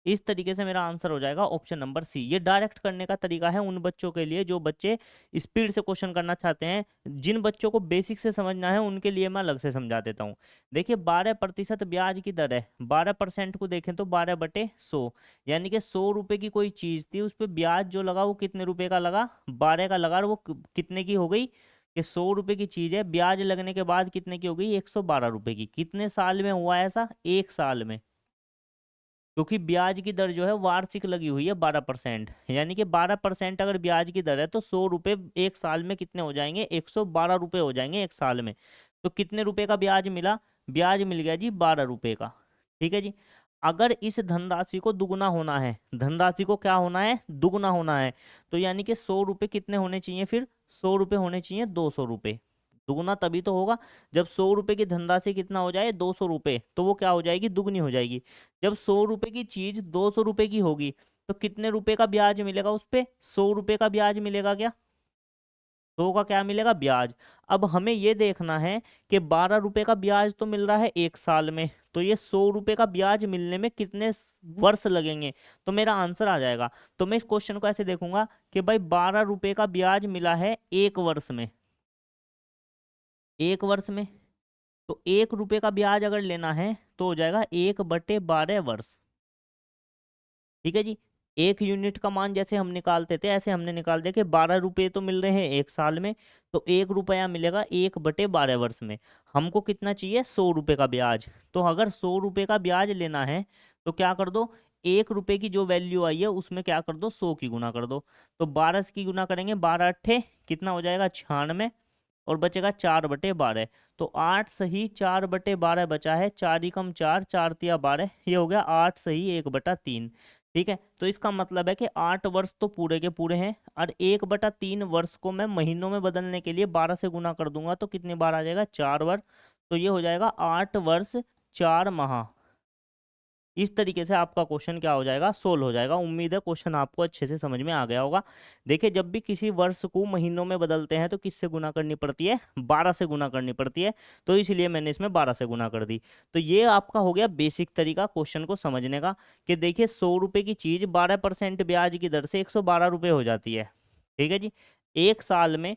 इस तरीके से मेरा आंसर हो जाएगा ऑप्शन नंबर सी। ये डायरेक्ट करने का तरीका है उन बच्चों के लिए जो बच्चे स्पीड से क्वेश्चन करना चाहते हैं। जिन बच्चों को बेसिक से समझना है उनके लिए मैं अलग से समझा देता हूँ। देखिए, 12% ब्याज की दर है, 12% को देखें तो 12/100, यानी कि 100 रुपए की कोई चीज थी, उस पर ब्याज जो लगा वो कितने रुपए का लगा? 12 का लगा। और वो कितने की हो गई? कि 100 रुपए की चीज है, ब्याज लगने के बाद कितने की हो गई? 112 रुपए की। कितने साल में हुआ ऐसा? 1 साल में। क्योंकि ब्याज की दर जो है वार्षिक लगी हुई है 12%, यानी कि 12% अगर ब्याज की दर है तो 100 रुपये 1 साल में कितने हो जाएंगे? 112 रुपये हो जाएंगे 1 साल में। तो कितने रुपए का ब्याज मिला? ब्याज मिल गया जी 12 रुपये का। ठीक है जी। अगर इस धनराशि को दुगना होना है, धनराशि को क्या होना है? दुगना होना है, तो यानी कि 100 रुपये कितने होने चाहिए फिर? 100 रुपये होने चाहिए 200 रुपये। दुगना तभी तो होगा जब 100 रुपये की धनराशि कितना हो जाए? 200 रुपये, तो वो क्या हो जाएगी? दुगनी हो जाएगी। जब 100 रुपए की चीज 200 रुपए की होगी तो कितने रुपए का ब्याज मिलेगा उस पे? 100 रुपए का ब्याज मिलेगा क्या? 100 का क्या मिलेगा? ब्याज। अब हमें ये देखना है कि 12 रुपए का ब्याज तो मिल रहा है 1 साल में, तो ये 100 रुपए का ब्याज मिलने में कितने वर्ष लगेंगे? तो मेरा आंसर आ जाएगा। तो मैं इस क्वेश्चन को ऐसे देखूंगा कि भाई 12 रुपए का ब्याज मिला है 1 वर्ष में, 1 वर्ष में। तो 1 रुपए का ब्याज अगर लेना है तो हो जाएगा 1/12 वर्ष। ठीक है जी। 1 यूनिट का मान जैसे हम निकालते थे ऐसे हमने निकाल दिया कि 12 रुपये तो मिल रहे हैं 1 साल में, तो 1 रुपया मिलेगा 1/12 वर्ष में। हमको कितना चाहिए? 100 रुपये का ब्याज। तो अगर 100 रुपये का ब्याज लेना है तो क्या कर दो? 1 रुपये की जो वैल्यू आई है उसमें क्या कर दो? 100 की गुना कर दो। तो 12 की गुना करेंगे, 12 अट्ठे कितना हो जाएगा? 96, और बचेगा 4/12। तो 8 सही 4/12 बचा है। 4 एकम 4, 4 तिया 12, ये हो गया 8 सही 1/3। ठीक है। तो इसका मतलब है कि 8 वर्ष तो पूरे के पूरे हैं, और 1/3 वर्ष को मैं महीनों में बदलने के लिए 12 से गुना कर दूंगा तो कितनी बार आ जाएगा? 4 वर्ष। तो ये हो जाएगा 8 वर्ष 4 माह। इस तरीके से आपका क्वेश्चन क्या हो जाएगा, सोल्व हो जाएगा। उम्मीद है क्वेश्चन आपको अच्छे से समझ में आ गया होगा। देखिए, जब भी किसी वर्ष को महीनों में बदलते हैं तो किससे गुना करनी पड़ती है, 12 से गुना करनी पड़ती है। तो इसलिए मैंने इसमें 12 से गुना कर दी। तो ये आपका हो गया बेसिक तरीका क्वेश्चन को समझने का, कि देखिए 100 रुपये की चीज़ 12% ब्याज की दर से 112 रुपये हो जाती है। ठीक है जी। एक साल में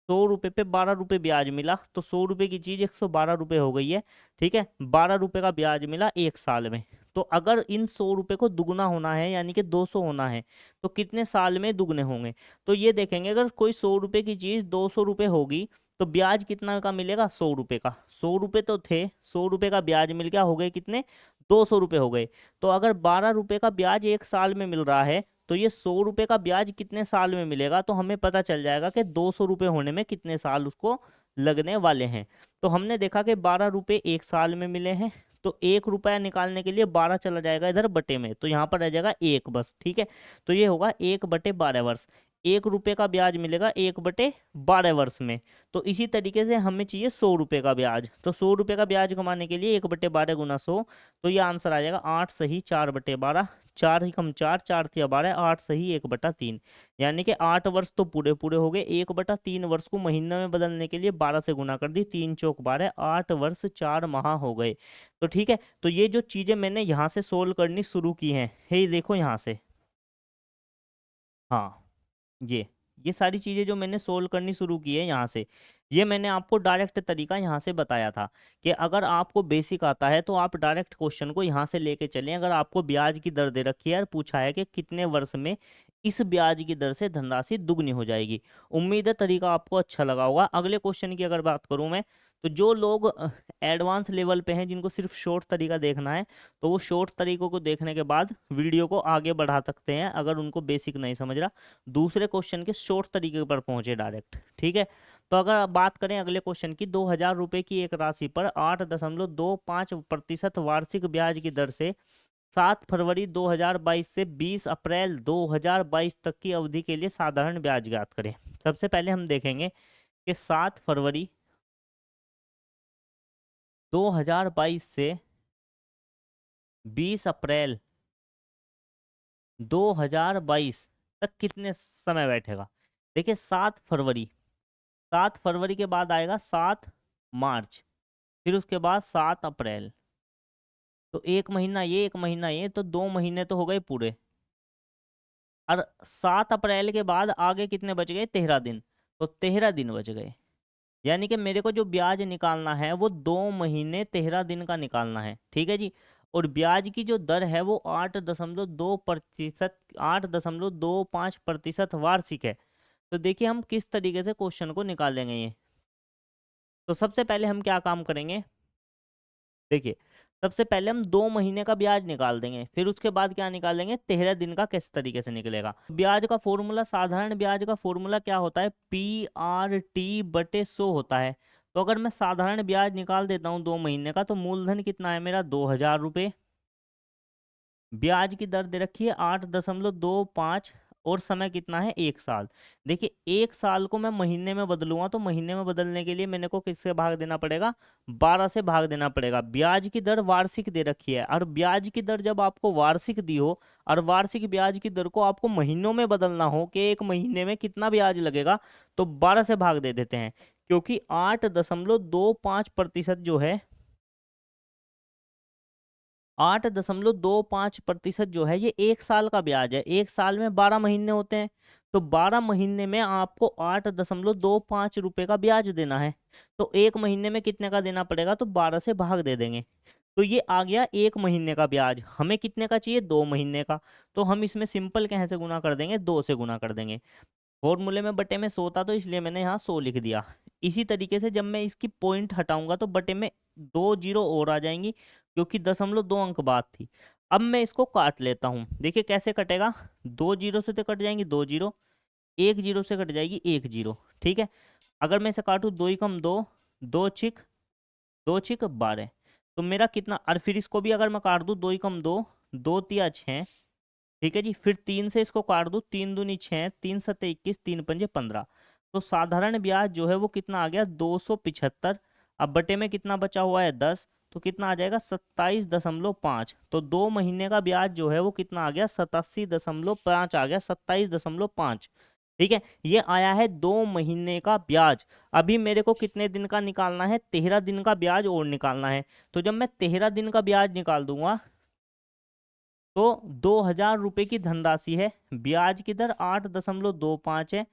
100 रुपये पे 12 रुपये ब्याज मिला, तो 100 रुपये की चीज़ 112 रुपये हो गई है। ठीक है, 12 रुपये का ब्याज मिला एक साल में। तो अगर इन 100 रुपये को दुगना होना है, यानी कि 200 होना है, तो कितने साल में दुगने होंगे। तो ये देखेंगे, अगर कोई 100 रुपये की चीज़ 200 रुपये होगी तो ब्याज कितना का मिलेगा, 100 रुपये का। 100 रुपये तो थे, 100 रुपये का ब्याज मिल गया, हो गए कितने, 200 रुपये हो गए। तो अगर 12 रुपये का ब्याज एक साल में मिल रहा है, तो ये 100 रुपये का ब्याज कितने साल में मिलेगा, तो हमें पता चल जाएगा कि 200 रुपये होने में कितने साल उसको लगने वाले हैं। तो हमने देखा कि 12 रुपये एक साल में मिले हैं, तो 1 रुपया निकालने के लिए 12 चला जाएगा इधर बटे में, तो यहाँ पर रह जाएगा 1 बस। ठीक है, तो ये होगा 1/12 वर्ष। 1 रुपये का ब्याज मिलेगा 1/12 वर्ष में। तो इसी तरीके से हमें चाहिए 100 रुपये का ब्याज। तो 100 रुपये का ब्याज कमाने के लिए 1/12 गुना 100, तो ये आंसर आ जाएगा 8 सही 4/12। 4 ही कम 4, 4 तिया 12, 8 सही 1/3। यानी कि 8 वर्ष तो पूरे पूरे हो गए। 1/3 वर्ष को महीने में बदलने के लिए 12 से गुना कर दी, 3 चौक 12, 8 वर्ष 4 माह हो गए। तो ठीक है, तो ये जो चीज़ें मैंने यहाँ से सोल्व करनी शुरू की हैं, हे देखो यहाँ से, हाँ, ये सारी चीज़ें जो मैंने सोल्व करनी शुरू की है यहाँ से, ये मैंने आपको डायरेक्ट तरीका यहाँ से बताया था कि अगर आपको बेसिक आता है तो आप डायरेक्ट क्वेश्चन को यहाँ से लेके चलें। अगर आपको ब्याज की दर दे रखी है और पूछा है कि कितने वर्ष में इस ब्याज की दर से धनराशि दुगनी हो जाएगी। उम्मीद है तरीका आपको अच्छा लगा होगा। अगले क्वेश्चन की अगर बात करूँ मैं, तो जो लोग एडवांस लेवल पे हैं, जिनको सिर्फ शॉर्ट तरीका देखना है, तो वो शॉर्ट तरीकों को देखने के बाद वीडियो को आगे बढ़ा सकते हैं, अगर उनको बेसिक नहीं समझ रहा, दूसरे क्वेश्चन के शॉर्ट तरीके पर पहुंचे डायरेक्ट। ठीक है, तो अगर आप बात करें अगले क्वेश्चन की, 2000 रुपये की एक राशि पर 8.25% वार्षिक ब्याज की दर से 7 फरवरी 2022 से 20 अप्रैल 2022 तक की अवधि के लिए साधारण ब्याज ज्ञात करें। सबसे पहले हम देखेंगे कि 7 फरवरी 2022 से 20 अप्रैल 2022 तक कितने समय बैठेगा। देखिए 7 फरवरी के बाद आएगा 7 मार्च, फिर उसके बाद 7 अप्रैल, तो एक महीना ये, एक महीना ये, तो 2 महीने तो हो गए पूरे। और 7 अप्रैल के बाद आगे कितने बच गए, 13 दिन, तो 13 दिन बच गए। यानी कि मेरे को जो ब्याज निकालना है वो 2 महीने 13 दिन का निकालना है। ठीक है जी। और ब्याज की जो दर है वो 8.2%, 8.25% वार्षिक है। तो देखिए हम किस तरीके से क्वेश्चन को निकालेंगे ये। तो सबसे पहले हम क्या काम करेंगे, देखिए सबसे पहले हम 2 महीने का ब्याज निकाल देंगे, फिर उसके बाद क्या निकालेंगे, 13 दिन का किस तरीके से निकलेगा। ब्याज का फॉर्मूला, साधारण ब्याज का फॉर्मूला क्या होता है, PRT/100 होता है। तो अगर मैं साधारण ब्याज निकाल देता हूँ 2 महीने का, तो मूलधन कितना है मेरा, 2000 रुपये। ब्याज की दर दे रखी है 8.25, और समय कितना है, 1 साल। देखिए 1 साल को मैं महीने में बदलूंगा, तो महीने में बदलने के लिए मैंने को किससे भाग देना पड़ेगा, 12 से भाग देना पड़ेगा। ब्याज की दर वार्षिक दे रखी है, और ब्याज की दर जब आपको वार्षिक दी हो और वार्षिक ब्याज की दर को आपको महीनों में बदलना हो कि एक महीने में कितना ब्याज लगेगा, तो 12 से भाग दे देते हैं, क्योंकि 8.25% जो है, 8.25% जो है ये 1 साल का ब्याज है। 1 साल में 12 महीने होते हैं, तो 12 महीने में आपको 8.25 रुपये का ब्याज देना है। तो एक महीने में कितने का देना पड़ेगा, तो 12 से भाग दे देंगे। तो ये आ गया एक महीने का ब्याज। हमें कितने का चाहिए, 2 महीने का। तो हम इसमें सिंपल कैसे गुना कर देंगे, 2 से गुना कर देंगे। फॉर्मूले में बटे में 100 था, तो इसलिए मैंने यहाँ 100 लिख दिया। इसी तरीके से जब मैं इसकी पॉइंट हटाऊंगा तो बटे में 2 जीरो और आ जाएंगी, क्योंकि 0.2 अंक बात थी। अब मैं इसको काट लेता हूँ, देखिए कैसे कटेगा, 2 जीरो से तो कट जाएंगी 2 जीरो, 1 जीरो से कट जाएगी 1 जीरो। ठीक है, अगर मैं इसे काटूँ, 2 ही कम 2, 2 छिक 12, तो मेरा कितना, और फिर इसको भी अगर मैं काट दूँ, 2 ही कम 2, 2 तिया 6, ठीक है जी, फिर 3 से इसको काट दूँ, 3 दूनी 6, 3 सत्ते 21, 3 पंजे 15। तो साधारण ब्याज जो है वो कितना आ गया, 275। अब बटे में कितना बचा हुआ है, 10, तो कितना आ जाएगा 27.5। तो 2 महीने का ब्याज जो है वो कितना आ गया 87.5 आ गया, 27.5। ठीक है, ये आया है 2 महीने का ब्याज। अभी मेरे को कितने दिन का निकालना है, 13 दिन का ब्याज और निकालना है। तो जब मैं 13 दिन का ब्याज निकाल दूंगा तो 2,000 रुपये की धनराशि है, ब्याज की दर 8.25 है।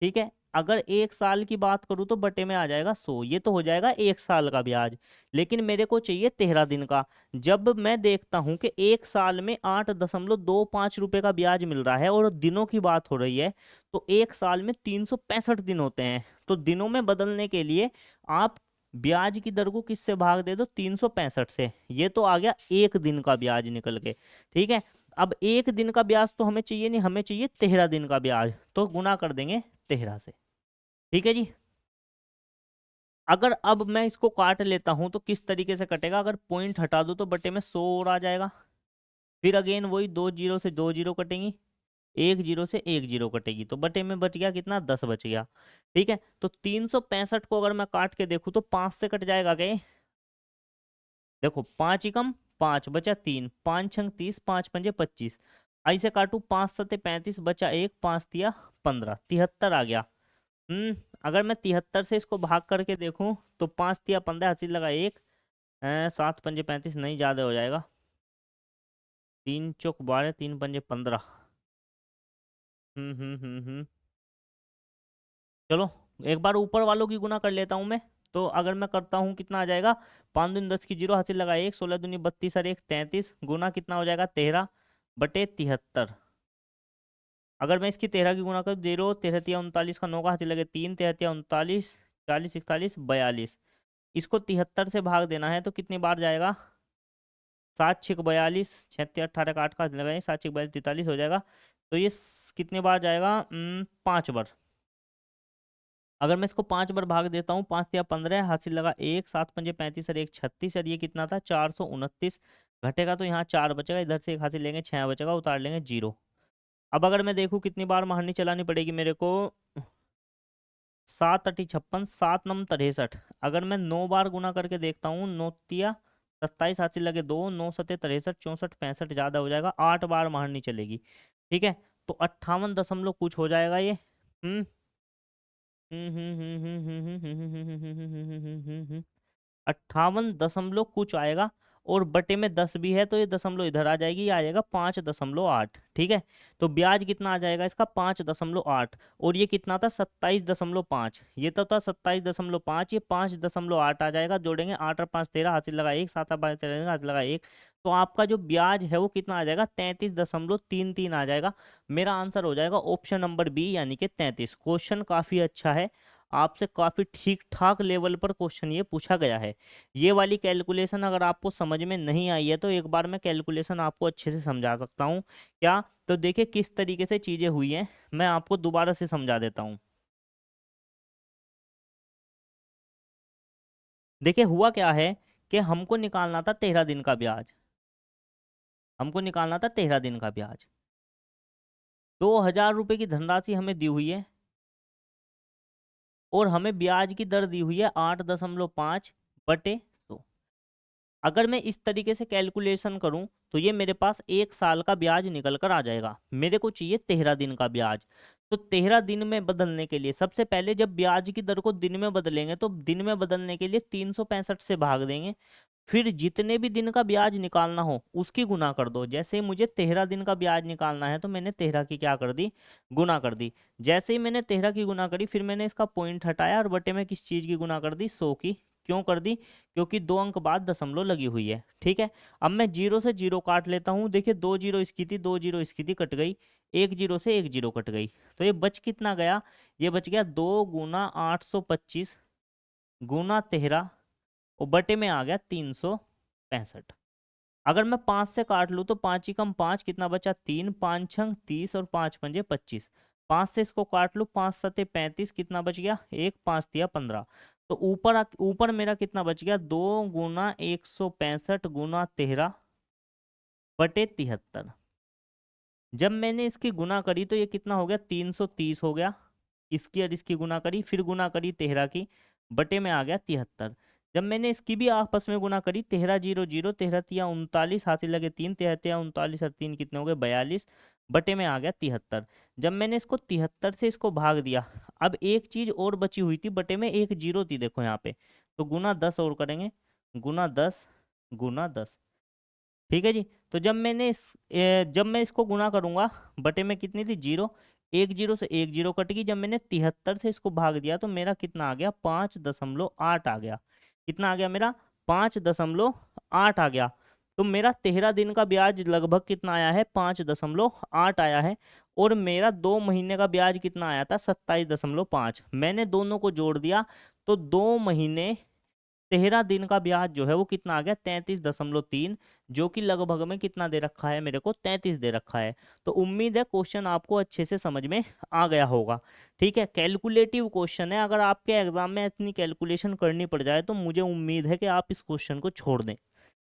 ठीक है, अगर 1 साल की बात करूं तो बटे में आ जाएगा 100, ये तो हो जाएगा 1 साल का ब्याज। लेकिन मेरे को चाहिए 13 दिन का। जब मैं देखता हूं कि 1 साल में 8.25 रुपये का ब्याज मिल रहा है और दिनों की बात हो रही है, तो 1 साल में 365 दिन होते हैं। तो दिनों में बदलने के लिए आप ब्याज की दर को किससे भाग दे दो, 365 से। ये तो आ गया 1 दिन का ब्याज निकल के। ठीक है, अब 1 दिन का ब्याज तो हमें चाहिए नहीं, हमें चाहिए 13 दिन का ब्याज, तो गुना कर देंगे 13 से। ठीक है जी। अगर अब मैं इसको काट लेता हूं तो किस तरीके से कटेगा, अगर पॉइंट हटा दो तो बटे में 100 और आ जाएगा। फिर अगेन वही 2 जीरो से 2 जीरो कटेंगी, 1 जीरो से 1 जीरो कटेगी, तो बटे में बच गया कितना, 10 बच गया। ठीक है, तो 365 को अगर मैं काट के देखूं तो 5 से कट जाएगा क्या ये? देखो 5 एकम 5 बचा 3, 5 छंग 30, 5 पंजे 25। ऐसे काटू 5 सते 35 बचा 1, 5 तिया 15, 73 आ गया। अगर मैं 73 से इसको भाग करके देखूं तो 5 तिया 15 हासिल लगा 1, 7 पंजे 35, नहीं ज़्यादा हो जाएगा, 3 चौक 12, 3 पंजे 15। चलो एक बार ऊपर वालों की गुना कर लेता हूँ मैं। तो अगर मैं करता हूँ कितना आ जाएगा, 5 दूनी 10 की जीरो हासिल लगा 1, 16 दूनी 32 और 1 33, गुना कितना हो जाएगा 13/73। अगर मैं इसकी 13 की गुना करूँ, 0 13 तिया 39 का 9 का हासिल लगे 3, 13 तिया 39, 40 41 42। इसको 73 से भाग देना है तो कितनी बार जाएगा, 7 6 42, 6 तिया 18 का 8 का हासिल लगाए, 7 6 42 43 हो जाएगा। तो ये कितने बार जाएगा, 5 बार। अगर मैं इसको 5 बार भाग देता हूँ, 5 तिया 15 हासिल लगा 1, 7 पंजे 35 और 1 36, और ये कितना था 429। घटेगा तो यहाँ 4 बचेगा, इधर से 1 हासिल लेंगे 6 बचेगा, उतार लेंगे 0। अब अगर मैं देखूँ कितनी बार महारनी चलानी पड़ेगी मेरे को, 7 8 56, 7 9 63। अगर मैं 9 बार गुना करके देखता हूँ, 9 तिया 27 हासिल लगे 2, 9 सते 63, 64 65 ज़्यादा हो जाएगा, 8 बार महारनी चलेगी। ठीक है, तो 58 दशमलव कुछ हो जाएगा ये। हम्म 58 दशमलव कुछ आएगा। और बटे में 10 भी है तो ये दशमलव इधर आ जाएगी, ये आ जाएगा 5.8। ठीक है, तो ब्याज कितना आ जाएगा इसका, 5.8। और ये कितना था 27.5, ये तो था 27.5, ये 5.8 आ जाएगा। जोड़ेंगे 8 और 5 13, हासिल लगा 1, 7 और 5 13, हासिल लगा 1। तो आपका जो ब्याज है वो कितना आ जाएगा, 33.33 आ जाएगा। मेरा आंसर हो जाएगा ऑप्शन नंबर बी, यानी कि 33। क्वेश्चन काफी अच्छा है, आपसे काफी ठीक ठाक लेवल पर क्वेश्चन ये पूछा गया है। ये वाली कैलकुलेशन अगर आपको समझ में नहीं आई है तो एक बार मैं कैलकुलेशन आपको अच्छे से समझा सकता हूँ क्या, तो देखिए किस तरीके से चीजें हुई हैं, मैं आपको दोबारा से समझा देता हूँ। देखिए हुआ क्या है कि हमको निकालना था 13 दिन का ब्याज, हमको निकालना था 13 दिन का ब्याज। 2,000 रुपये की धनराशि हमें दी हुई है और हमें ब्याज की दर दी हुई है 8.5/100। अगर मैं इस तरीके से कैलकुलेशन करूं तो ये मेरे पास 1 साल का ब्याज निकल कर आ जाएगा। मेरे को चाहिए 13 दिन का ब्याज। तो 13 दिन में बदलने के लिए सबसे पहले जब ब्याज की दर को दिन में बदलेंगे तो दिन में बदलने के लिए 365 से भाग देंगे। फिर जितने भी दिन का ब्याज निकालना हो उसकी गुना कर दो। जैसे ही मुझे 13 दिन का ब्याज निकालना है तो मैंने 13 की क्या कर दी, गुना कर दी। जैसे ही मैंने 13 की गुना करी फिर मैंने इसका पॉइंट हटाया और बटे में किस चीज़ की गुना कर दी, 100 की। क्यों कर दी, क्योंकि 2 अंक बाद दशमलव लगी हुई है। ठीक है, अब मैं 0 से 0 काट लेता हूँ। देखिए 2 जीरो इसकी थी, 2 जीरो इसकी थी, कट गई। 1 जीरो से 1 जीरो कट गई, तो ये बच कितना गया, ये बच गया 2 गुना 825 गुना 13 और बटे में आ गया 365। अगर मैं 5 से काट लूँ तो 5 एकम 5, कितना बचा 3, 5 छंग 30 और 5 पंजे 25। 5 से इसको काट लूँ, 5 सते 35, कितना बच गया 1, 5 तिया 15। तो ऊपर मेरा कितना बच गया, 2 गुना 165 गुना 13/73। जब मैंने इसकी गुना करी तो ये कितना हो गया, 330 हो गया। इसकी और इसकी गुना करी, फिर गुना करी 13 की, बटे में आ गया 73। जब मैंने इसकी भी आपस में गुना करी, 13 0 0, 13 तिया 39, हाथ ही लगे 3, 13 तिया 39 और 3 कितने हो गए 42, बटे में आ गया 73। जब मैंने इसको 73 से इसको भाग दिया, अब एक चीज और बची हुई थी, बटे में एक जीरो थी देखो यहाँ पे, तो गुना 10 और करेंगे, गुना 10 गुना 10। ठीक है जी। तो जब मैं इसको गुना करूंगा, बटे में कितनी थी जीरो, एक जीरो से एक जीरो कट गई, जब मैंने 73 से इसको भाग दिया तो मेरा कितना आ गया 5.8 आ गया। कितना आ गया मेरा 5.8 आ गया। तो मेरा 13 दिन का ब्याज लगभग कितना आया है 5.8 आया है। और मेरा 2 महीने का ब्याज कितना आया था 27.5। मैंने दोनों को जोड़ दिया तो 2 महीने 13 दिन का ब्याज जो है वो कितना आ गया 33.3, जो कि लगभग में कितना दे रखा है मेरे को 33 दे रखा है। तो उम्मीद है क्वेश्चन आपको अच्छे से समझ में आ गया होगा। ठीक है, कैलकुलेटिव क्वेश्चन है, अगर आपके एग्जाम में इतनी कैलकुलेशन करनी पड़ जाए तो मुझे उम्मीद है कि आप इस क्वेश्चन को छोड़ दें।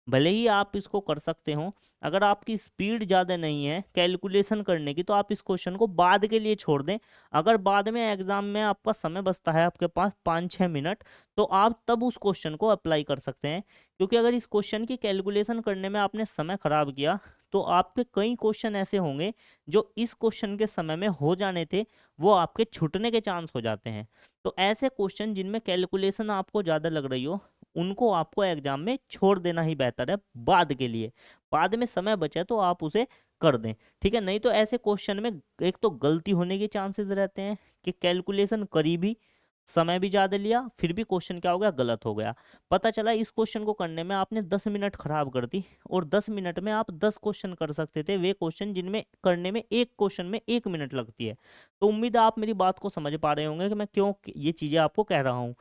भले ही आप इसको कर सकते हो, अगर आपकी स्पीड ज़्यादा नहीं है कैलकुलेशन करने की तो आप इस क्वेश्चन को बाद के लिए छोड़ दें। अगर बाद में एग्जाम में आपका समय बचता है आपके पास 5-6 मिनट, तो आप तब उस क्वेश्चन को अप्लाई कर सकते हैं। क्योंकि अगर इस क्वेश्चन की कैलकुलेशन करने में आपने समय खराब किया तो आपके कई क्वेश्चन ऐसे होंगे जो इस क्वेश्चन के समय में हो जाने थे, वो आपके छूटने के चांस हो जाते हैं। तो ऐसे क्वेश्चन जिनमें कैलकुलेशन आपको ज़्यादा लग रही हो, उनको आपको एग्जाम में छोड़ देना ही बेहतर है बाद के लिए। बाद में समय बचे तो आप उसे कर दें। ठीक है, नहीं तो ऐसे क्वेश्चन में एक तो गलती होने के चांसेस रहते हैं कि कैलकुलेशन करी भी, समय भी ज़्यादा लिया, फिर भी क्वेश्चन क्या हो गया गलत हो गया। पता चला इस क्वेश्चन को करने में आपने 10 मिनट खराब कर दी, और 10 मिनट में आप 10 क्वेश्चन कर सकते थे, वे क्वेश्चन जिनमें करने में एक क्वेश्चन में 1 मिनट लगती है। तो उम्मीद है आप मेरी बात को समझ पा रहे होंगे कि मैं क्यों ये चीज़ें आपको कह रहा हूँ।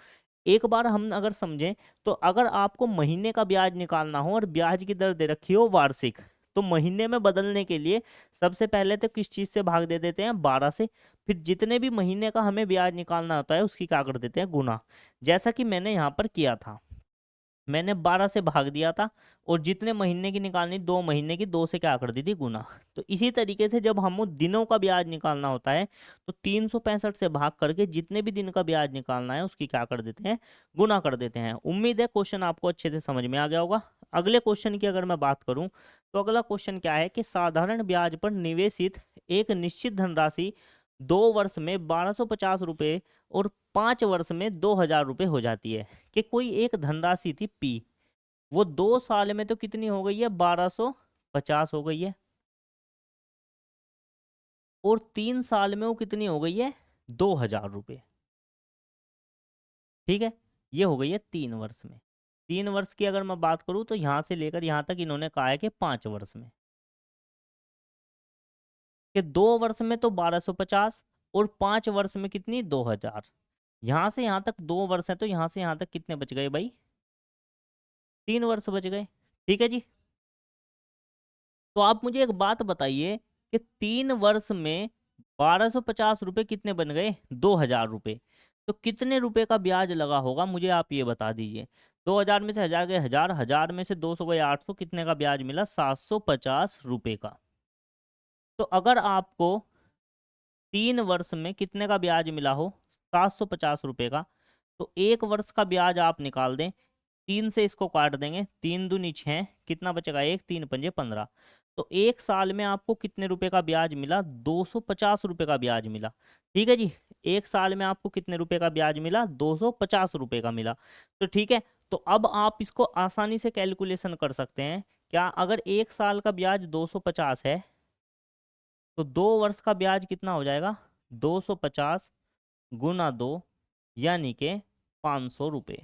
एक बार हम अगर समझें तो अगर आपको महीने का ब्याज निकालना हो और ब्याज की दर दे रखी हो वार्षिक, तो महीने में बदलने के लिए सबसे पहले तो किस चीज से भाग दे देते हैं 12 से, फिर जितने भी महीने का हमें ब्याज निकालना होता है उसकी क्या कर देते हैं गुना, जैसा कि मैंने यहाँ पर किया था। मैंने 12 से भाग दिया था और जितने महीने की निकालनी 2 महीने की 2 से क्या कर दी थी गुना। तो इसी तरीके से जब हम दिनों का ब्याज निकालना होता है तो 365 से भाग करके जितने भी दिन का ब्याज निकालना है उसकी क्या कर देते हैं गुना कर देते हैं। उम्मीद है क्वेश्चन आपको अच्छे से समझ में आ गया होगा। अगले क्वेश्चन की अगर मैं बात करूं तो अगला क्वेश्चन क्या है कि साधारण ब्याज पर निवेशित एक निश्चित धनराशि 2 वर्ष में 1250 रुपये और 5 वर्ष में 2000 रुपये हो जाती है। कि कोई एक धनराशि थी पी, वो 2 साल में तो कितनी हो गई है 1250 हो गई है, और 3 साल में वो कितनी हो गई है 2000 रुपये। ठीक है, ये हो गई है 3 वर्ष में। 3 वर्ष की अगर मैं बात करूं तो यहां से लेकर यहां तक इन्होंने कहा है कि 5 वर्ष में, कि 2 वर्ष में तो 1250 और 5 वर्ष में कितनी 2000। यहां से यहां तक 2 वर्ष है तो यहां से यहां तक कितने बच गए भाई 3 वर्ष बच गए। ठीक है जी। तो आप मुझे एक बात बताइए कि 3 वर्ष में 1250 रुपये कितने बन गए 2000 रुपये, तो कितने रुपए का ब्याज लगा होगा मुझे आप ये बता दीजिए। 2000 में से 1000 गए 1000, 1000 में से 200 गए 800, कितने का ब्याज मिला 750 रुपये का। तो अगर आपको 3 वर्ष में कितने का ब्याज मिला हो 750 रुपये का, तो 1 वर्ष का ब्याज आप निकाल दें, 3 से इसको काट देंगे, 3 दूनी 6, कितना बचेगा 1, 3 पंजे 15। तो 1 साल में आपको कितने रुपए का ब्याज मिला 250 रुपये का ब्याज मिला। ठीक है जी, 1 साल में आपको कितने रुपए का ब्याज मिला 250 रुपये का मिला। तो ठीक है, तो अब आप इसको आसानी से कैलकुलेशन कर सकते हैं। क्या अगर 1 साल का ब्याज 250 है तो 2 वर्ष का ब्याज कितना हो जाएगा 250 गुना 2, यानी कि 500 रुपये।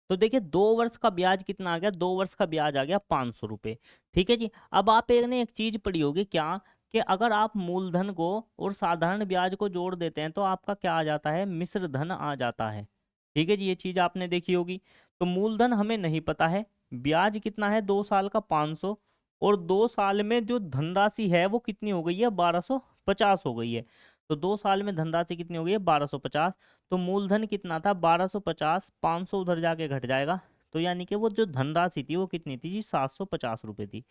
तो देखिए 2 वर्ष का ब्याज कितना आ गया 2 वर्ष का ब्याज आ गया 500 रुपये। ठीक है जी। अब आप एक ने एक चीज पढ़ी होगी क्या, कि अगर आप मूलधन को और साधारण ब्याज को जोड़ देते हैं तो आपका क्या आ जाता है मिश्र धन आ जाता है। ठीक है जी, ये चीज आपने देखी होगी। तो मूलधन हमें नहीं पता है, ब्याज कितना है 2 साल का 500, और 2 साल में जो धनराशि है वो कितनी हो गई है 1250 हो गई है। तो 2 साल में धनराशि कितनी हो गई है 1250। तो मूलधन कितना था 1250, 500 उधर जाके घट जाएगा, तो यानी कि वो जो धनराशि थी वो कितनी थी जी, 750 रुपये थी।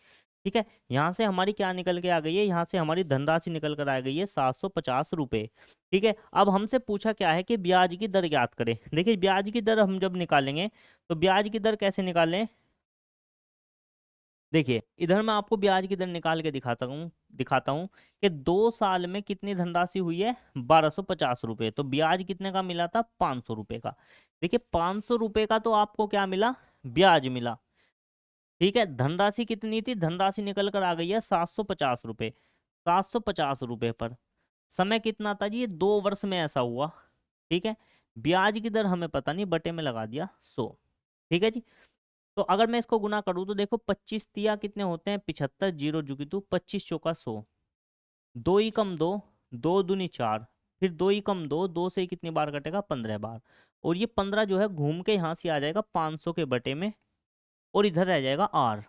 ठीक है, यहाँ से हमारी क्या निकल के आ गई है, यहाँ से हमारी धनराशि निकल कर आ गई है 750 रुपये। ठीक है, अब हमसे पूछा क्या है कि ब्याज की दर ज्ञात करें। देखिए ब्याज की दर हम जब निकालेंगे तो ब्याज की दर कैसे निकालें। देखिए इधर मैं आपको ब्याज की दर निकाल के दिखाता हूँ कि 2 साल में कितनी धनराशि हुई है, 1250 रुपये। तो ब्याज कितने का मिला था, 500 रुपये का। देखिए 500 रुपये का तो आपको क्या मिला, ब्याज मिला। ठीक है, धनराशि कितनी थी, धनराशि निकल कर आ गई है 750 रुपये। 750 रुपये पर समय कितना था जी, ये 2 वर्ष में ऐसा हुआ। ठीक है, ब्याज की दर हमें पता नहीं, बटे में लगा दिया 100। ठीक है जी, तो अगर मैं इसको गुना करूँ तो देखो 25 तिया कितने होते हैं, 75, जीरो जुगी तू 25 चौका 100, 2 ही कम 2, 2 दूनी 4, फिर 2 ही कम 2, 2 से ही कितनी बार कटेगा, 15 बार। और ये 15 जो है घूम के यहाँ से आ जाएगा 500 के बटे में, और इधर रह जाएगा आर।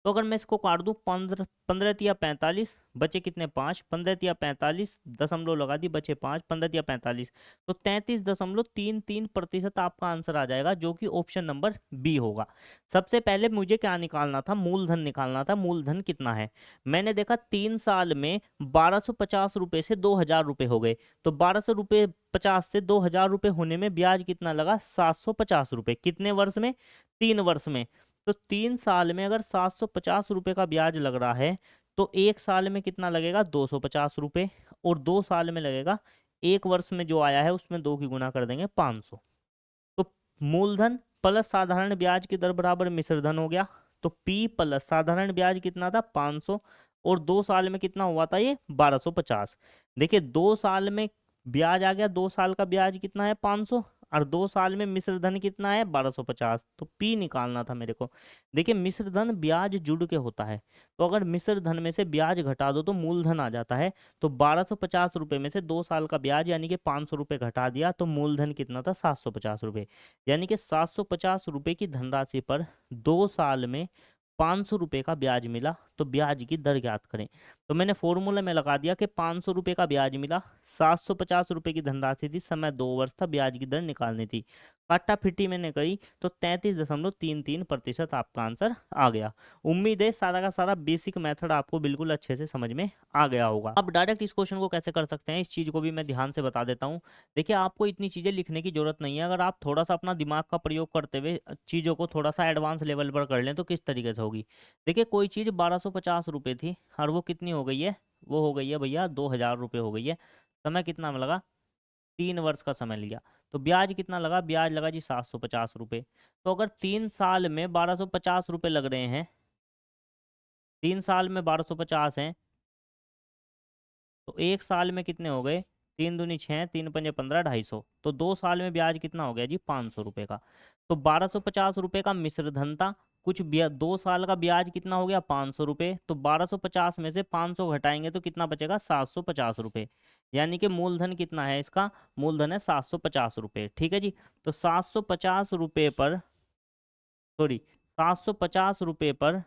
तो अगर मैं इसको काट दूं, 15 15 तिया 45, बचे कितने 5, 15 तिया 45, दशमलव लगा दी, बचे 5, 15 तिया 45, तो 33.33% आपका आंसर आ जाएगा, जो कि ऑप्शन नंबर बी होगा। सबसे पहले मुझे क्या निकालना था, मूलधन निकालना था। मूलधन कितना है, मैंने देखा 3 साल में 1250 रुपये से 2000 रुपये हो गए, तो 1250 से 2000 रुपये होने में ब्याज कितना लगा, 750 रुपये। कितने वर्ष में, 3 वर्ष में। तो 3 साल में अगर 750 रुपये का ब्याज लग रहा है, तो 1 साल में कितना लगेगा, 250 रुपये। और 2 साल में लगेगा, 1 वर्ष में जो आया है उसमें 2 की गुना कर देंगे, 500। तो मूलधन प्लस साधारण ब्याज की दर बराबर मिश्रधन हो गया। तो P प्लस साधारण ब्याज कितना था, 500, और 2 साल में कितना हुआ था ये, 1250। देखिए 2 साल में ब्याज आ गया, 2 साल का ब्याज कितना है, 500, और 2 साल में मिश्रधन कितना है, 1250। तो P निकालना था मेरे को। देखिए मिश्रधन ब्याज जुड़ के होता है, तो अगर मिश्रधन में से ब्याज घटा दो तो मूलधन आ जाता है। तो 1250 रुपये में से 2 साल का ब्याज यानी कि 500 रुपये घटा दिया, तो मूलधन कितना था, 750 रुपये। यानी कि 750 रुपये की धनराशि पर 2 साल में 500 रुपये का ब्याज मिला। तो ब्याज की दर ज्ञात करें। तो मैंने फॉर्मूला में लगा दिया कि 500 रुपये का ब्याज मिला, 750 रुपये की धनराशि थी, समय 2 वर्ष था, ब्याज की दर निकालनी थी। काटा फिटी मैंने करी तो 33.33% आपका आंसर आ गया। उम्मीद है सारा का सारा बेसिक मेथड आपको बिल्कुल अच्छे से समझ में आ गया होगा। अब डायरेक्ट इस क्वेश्चन को कैसे कर सकते हैं, इस चीज़ को भी मैं ध्यान से बता देता हूँ। देखिए आपको इतनी चीज़ें लिखने की जरूरत नहीं है, अगर आप थोड़ा सा अपना दिमाग का प्रयोग करते हुए चीज़ों को थोड़ा सा एडवांस लेवल पर कर लें तो किस तरीके से होगी। देखिए कोई चीज़ 1250 रुपये थी और वो कितनी हो गई है, वो हो गई है भैया 2000 रुपये हो गई है। समय कितना लगा, 3 वर्ष का समय लिया। तो ब्याज कितना लगा, ब्याज लगा जी 750 रुपये। तो अगर 3 साल में 1250 रुपये लग रहे हैं, 3 साल में 1250 हैं, तो 1 साल में कितने हो गए, 3 दूनी 6, 3 पंजे 15, 250। तो 2 साल में ब्याज कितना हो गया जी, 500 रुपये का। तो 1250 रुपये का मिश्रधन था, कुछ 2 साल का ब्याज कितना हो गया, 500 रुपये। तो 1250 में से 500 घटाएंगे तो कितना बचेगा, 750 रुपये। यानी कि मूलधन कितना है इसका, मूलधन है 750 रुपये। ठीक है जी, तो 750 रुपये पर, सॉरी 750 रुपये पर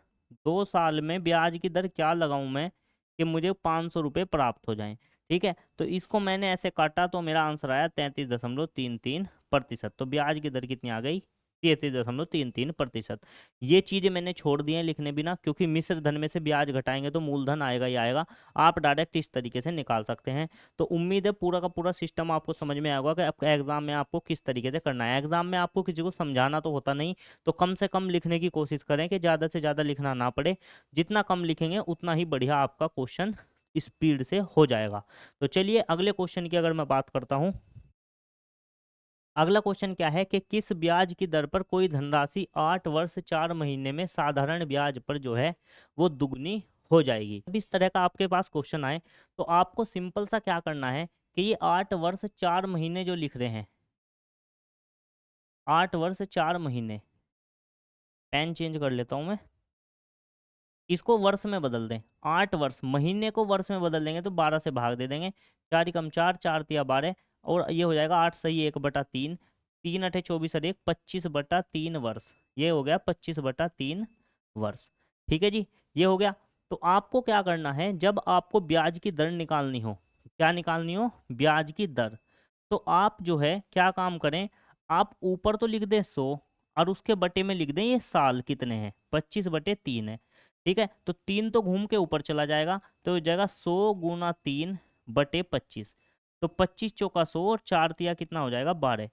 2 साल में ब्याज की दर क्या लगाऊं मैं कि मुझे 500 रुपये प्राप्त हो जाएं। ठीक है, तो इसको मैंने ऐसे काटा तो मेरा आंसर आया 33.33%। तो ब्याज की दर कितनी आ गई, 33.33%। ये चीज़ें मैंने छोड़ दी हैं लिखने बिना, क्योंकि मिश्र धन में से ब्याज घटाएंगे तो मूलधन आएगा ही आएगा। आप डायरेक्ट इस तरीके से निकाल सकते हैं। तो उम्मीद है पूरा का पूरा सिस्टम आपको समझ में आएगा कि आपका एग्जाम में आपको किस तरीके से करना है। एग्जाम में आपको किसी को समझाना तो होता नहीं, तो कम से कम लिखने की कोशिश करें कि ज़्यादा से ज़्यादा लिखना ना पड़े। जितना कम लिखेंगे उतना ही बढ़िया आपका क्वेश्चन स्पीड से हो जाएगा। तो चलिए अगले क्वेश्चन की अगर मैं बात करता हूँ, अगला क्वेश्चन क्या है कि किस ब्याज की दर पर कोई धनराशि 8 वर्ष 4 महीने में साधारण ब्याज पर जो है वो दुगनी हो जाएगी। अब इस तरह का आपके पास क्वेश्चन आए तो आपको सिंपल सा क्या करना है कि ये 8 वर्ष 4 महीने जो लिख रहे हैं, 8 वर्ष 4 महीने, पेन चेंज कर लेता हूँ मैं, इसको वर्ष में बदल दें। 8 वर्ष, महीने को वर्ष में बदल देंगे तो 12 से भाग दे देंगे, 4 × 4 4 तिया 12, और ये हो जाएगा 8 × 1 = 3, 3 × 8 = 24 और 1 25/3 वर्ष। ये हो गया 25/3 वर्ष। ठीक है जी, ये हो गया। तो आपको क्या करना है, जब आपको ब्याज की दर निकालनी हो, क्या निकालनी हो, ब्याज की दर, तो आप जो है क्या काम करें, आप ऊपर तो लिख दें 100, और उसके बटे में लिख दें ये साल कितने हैं, 25/3 है। ठीक है, तो 3 तो घूम के ऊपर चला जाएगा, तो हो जाएगा 100 गुना 3/25। तो 25 चौका 100 और 4 तिया कितना हो जाएगा 12।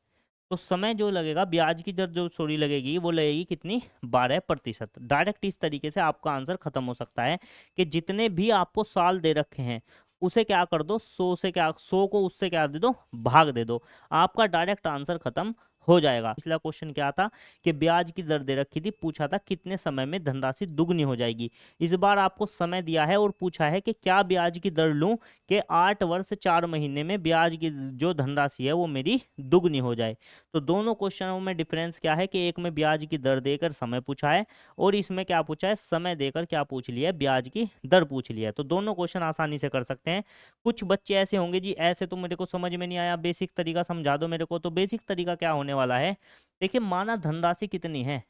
तो समय जो लगेगा, ब्याज की दर जो थोड़ी लगेगी वो लगेगी कितनी, 12%। डायरेक्ट इस तरीके से आपका आंसर खत्म हो सकता है कि जितने भी आपको साल दे रखे हैं उसे क्या कर दो, 100 से क्या, 100 को उससे क्या दे दो, भाग दे दो, आपका डायरेक्ट आंसर खत्म हो जाएगा। पिछला क्वेश्चन क्या था कि ब्याज की दर दे रखी थी, पूछा था कितने समय में धनराशि दुगनी हो जाएगी। इस बार आपको समय दिया है और पूछा है कि क्या ब्याज की दर लूं कि 8 वर्ष 4 महीने में ब्याज की जो धनराशि है वो मेरी दुगनी हो जाए। तो दोनों क्वेश्चनों में डिफरेंस क्या है कि एक में ब्याज की दर देकर समय पूछा है और इसमें क्या पूछा है, समय देकर क्या पूछ लिया है, ब्याज की दर पूछ लिया है। तो दोनों क्वेश्चन आसानी से कर सकते हैं। कुछ बच्चे ऐसे होंगे जी, ऐसे तो मेरे को समझ में नहीं आया, बेसिक तरीका समझा दो मेरे को। तो बेसिक तरीका क्या होने वाला है, देखिए माना धनराशि कितनी है,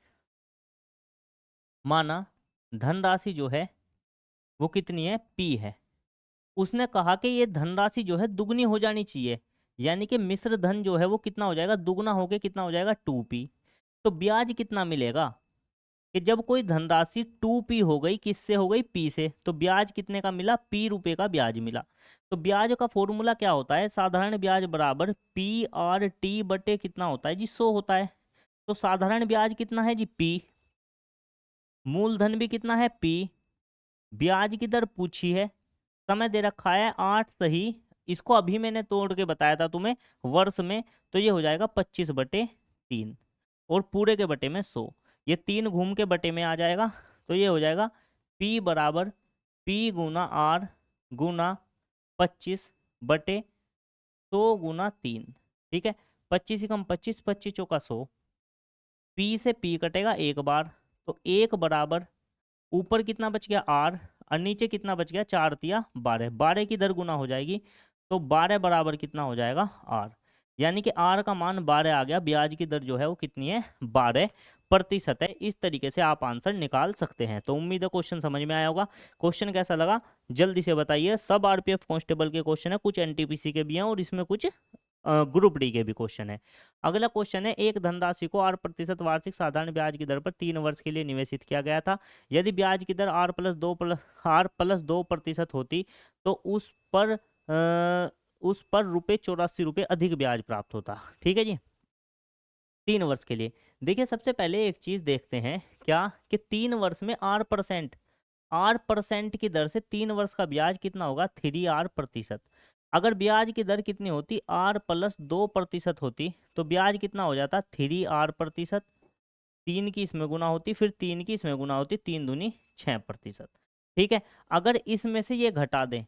माना धनराशि जो है वो कितनी है, P है। उसने कहा कि ये धनराशि जो है दुगनी हो जानी चाहिए, यानी कि मिश्र धन जो है वो कितना हो जाएगा, दुगना होके कितना हो जाएगा 2P। तो ब्याज कितना मिलेगा कि जब कोई धनराशि 2P हो गई, किससे हो गई, P से, तो ब्याज कितने का मिला, P रुपए का ब्याज मिला। तो ब्याज का फॉर्मूला क्या होता है, साधारण ब्याज बराबर PRT बटे कितना होता है जी, 100 होता है। तो साधारण ब्याज कितना है जी, P, मूलधन भी कितना है, P, ब्याज की दर पूछी है, समय दे रखा है 8 सही, इसको अभी मैंने तोड़ के बताया था तुम्हें वर्ष में, तो ये हो जाएगा 25/3 और पूरे के बटे में 100, ये 3 घूम के बटे में आ जाएगा, तो ये हो जाएगा P बराबर P गुना R गुना 25/100 गुना 3। ठीक है, 25 ही कम 25, 25 चौका 100, P से P कटेगा एक बार, तो एक बराबर ऊपर कितना बच गया R और नीचे कितना बच गया, 4 तिया 12, 12 की दर गुना हो जाएगी, तो 12 बराबर कितना हो जाएगा R, यानी कि R का मान 12 आ गया, ब्याज की दर जो है वो कितनी है, 12% है। इस तरीके से आप आंसर निकाल सकते हैं। तो उम्मीद है क्वेश्चन समझ में आया होगा। क्वेश्चन कैसा लगा जल्दी से बताइए। सब RPF कांस्टेबल के क्वेश्चन है, कुछ NTPC के भी हैं और इसमें कुछ ग्रुप डी के भी क्वेश्चन है। अगला क्वेश्चन है, एक धनराशि को 8% वार्षिक साधारण ब्याज की दर पर 3 वर्ष के लिए निवेशित किया गया था। यदि ब्याज की दर R+2% होती तो उस पर ₹84 अधिक ब्याज प्राप्त होता। ठीक है जी, 3 वर्ष के लिए। देखिए सबसे पहले एक चीज देखते हैं क्या कि 3 वर्ष में R% की दर से 3 वर्ष का ब्याज कितना होगा, 3R%। अगर ब्याज की दर कितनी होती, R+2% होती, तो ब्याज कितना हो जाता, 3R%। 3 की इसमें गुना होती, फिर 3 की इसमें गुना होती, 3 दूनी 6%। ठीक है, अगर इसमें से ये घटा दें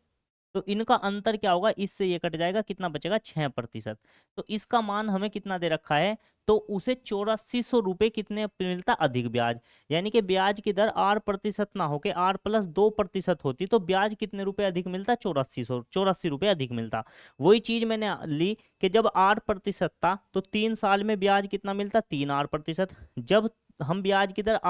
तो इनका अंतर क्या होगा, इससे ये कट जाएगा, कितना बचेगा, 6%। तो इसका मान हमें कितना दे रखा है, तो उसे 8400 रुपये कितने पे मिलता, अधिक ब्याज। यानी कि ब्याज की दर R% ना होके R+2% होती तो ब्याज कितने रुपए अधिक मिलता, 84 रुपये अधिक मिलता। वही चीज मैंने ली कि जब R% था तो 3 साल में ब्याज कितना मिलता, 3R%। जब हम ब्याज की दर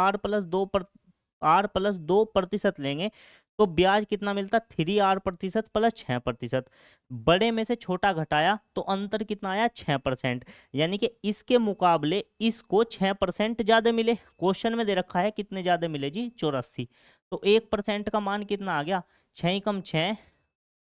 R+2% लेंगे तो ब्याज कितना मिलता, 3R% प्लस 6%। बड़े में से छोटा घटाया तो अंतर कितना आया, 6%। यानी कि इसके मुकाबले इसको 6% ज्यादा मिले। क्वेश्चन में दे रखा है कितने ज्यादा मिले जी, 84। तो 1% का मान कितना आ गया, 6 कम 6,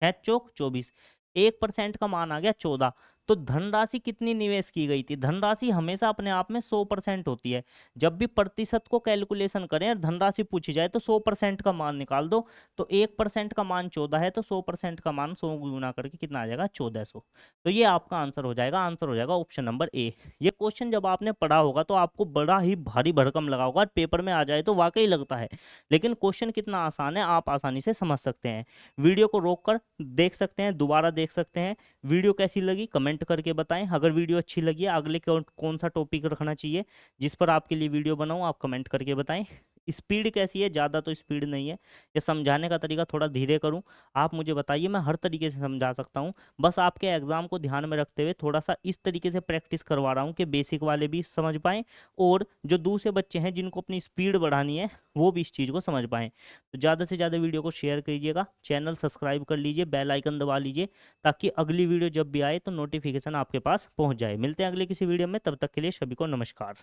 6 चौक 24, 1% का मान आ गया 14। तो धनराशि कितनी निवेश की गई थी, धनराशि हमेशा अपने आप में 100% होती है। जब भी प्रतिशत को कैलकुलेशन करें और धनराशि पूछी जाए तो 100% का मान निकाल दो। तो 1% का मान 14 है, तो 100% का मान 100 गुना करके कितना आ जाएगा, 1400। तो ये आपका आंसर हो जाएगा, आंसर हो जाएगा ऑप्शन नंबर ए। ये क्वेश्चन जब आपने पढ़ा होगा तो आपको बड़ा ही भारी भरकम लगा होगा, पेपर में आ जाए तो वाकई लगता है, लेकिन क्वेश्चन कितना आसान है आप आसानी से समझ सकते हैं। वीडियो को रोककर देख सकते हैं, दोबारा देख सकते हैं। वीडियो कैसी लगी कमेंट करके बताएं। अगर वीडियो अच्छी लगी है, अगले कौन सा टॉपिक रखना चाहिए जिस पर आपके लिए वीडियो बनाऊं, आप कमेंट करके बताएं। स्पीड कैसी है, ज़्यादा तो स्पीड नहीं है, ये समझाने का तरीका थोड़ा धीरे करूं, आप मुझे बताइए, मैं हर तरीके से समझा सकता हूं। बस आपके एग्जाम को ध्यान में रखते हुए थोड़ा सा इस तरीके से प्रैक्टिस करवा रहा हूं कि बेसिक वाले भी समझ पाएं और जो दूसरे बच्चे हैं जिनको अपनी स्पीड बढ़ानी है वो भी इस चीज़ को समझ पाएं। तो ज़्यादा से ज़्यादा वीडियो को शेयर कीजिएगा, चैनल सब्सक्राइब कर लीजिए, बेल आइकन दबा लीजिए ताकि अगली वीडियो जब भी आए तो नोटिफिकेशन आपके पास पहुंच जाए। मिलते हैं अगले किसी वीडियो में, तब तक के लिए सभी को नमस्कार।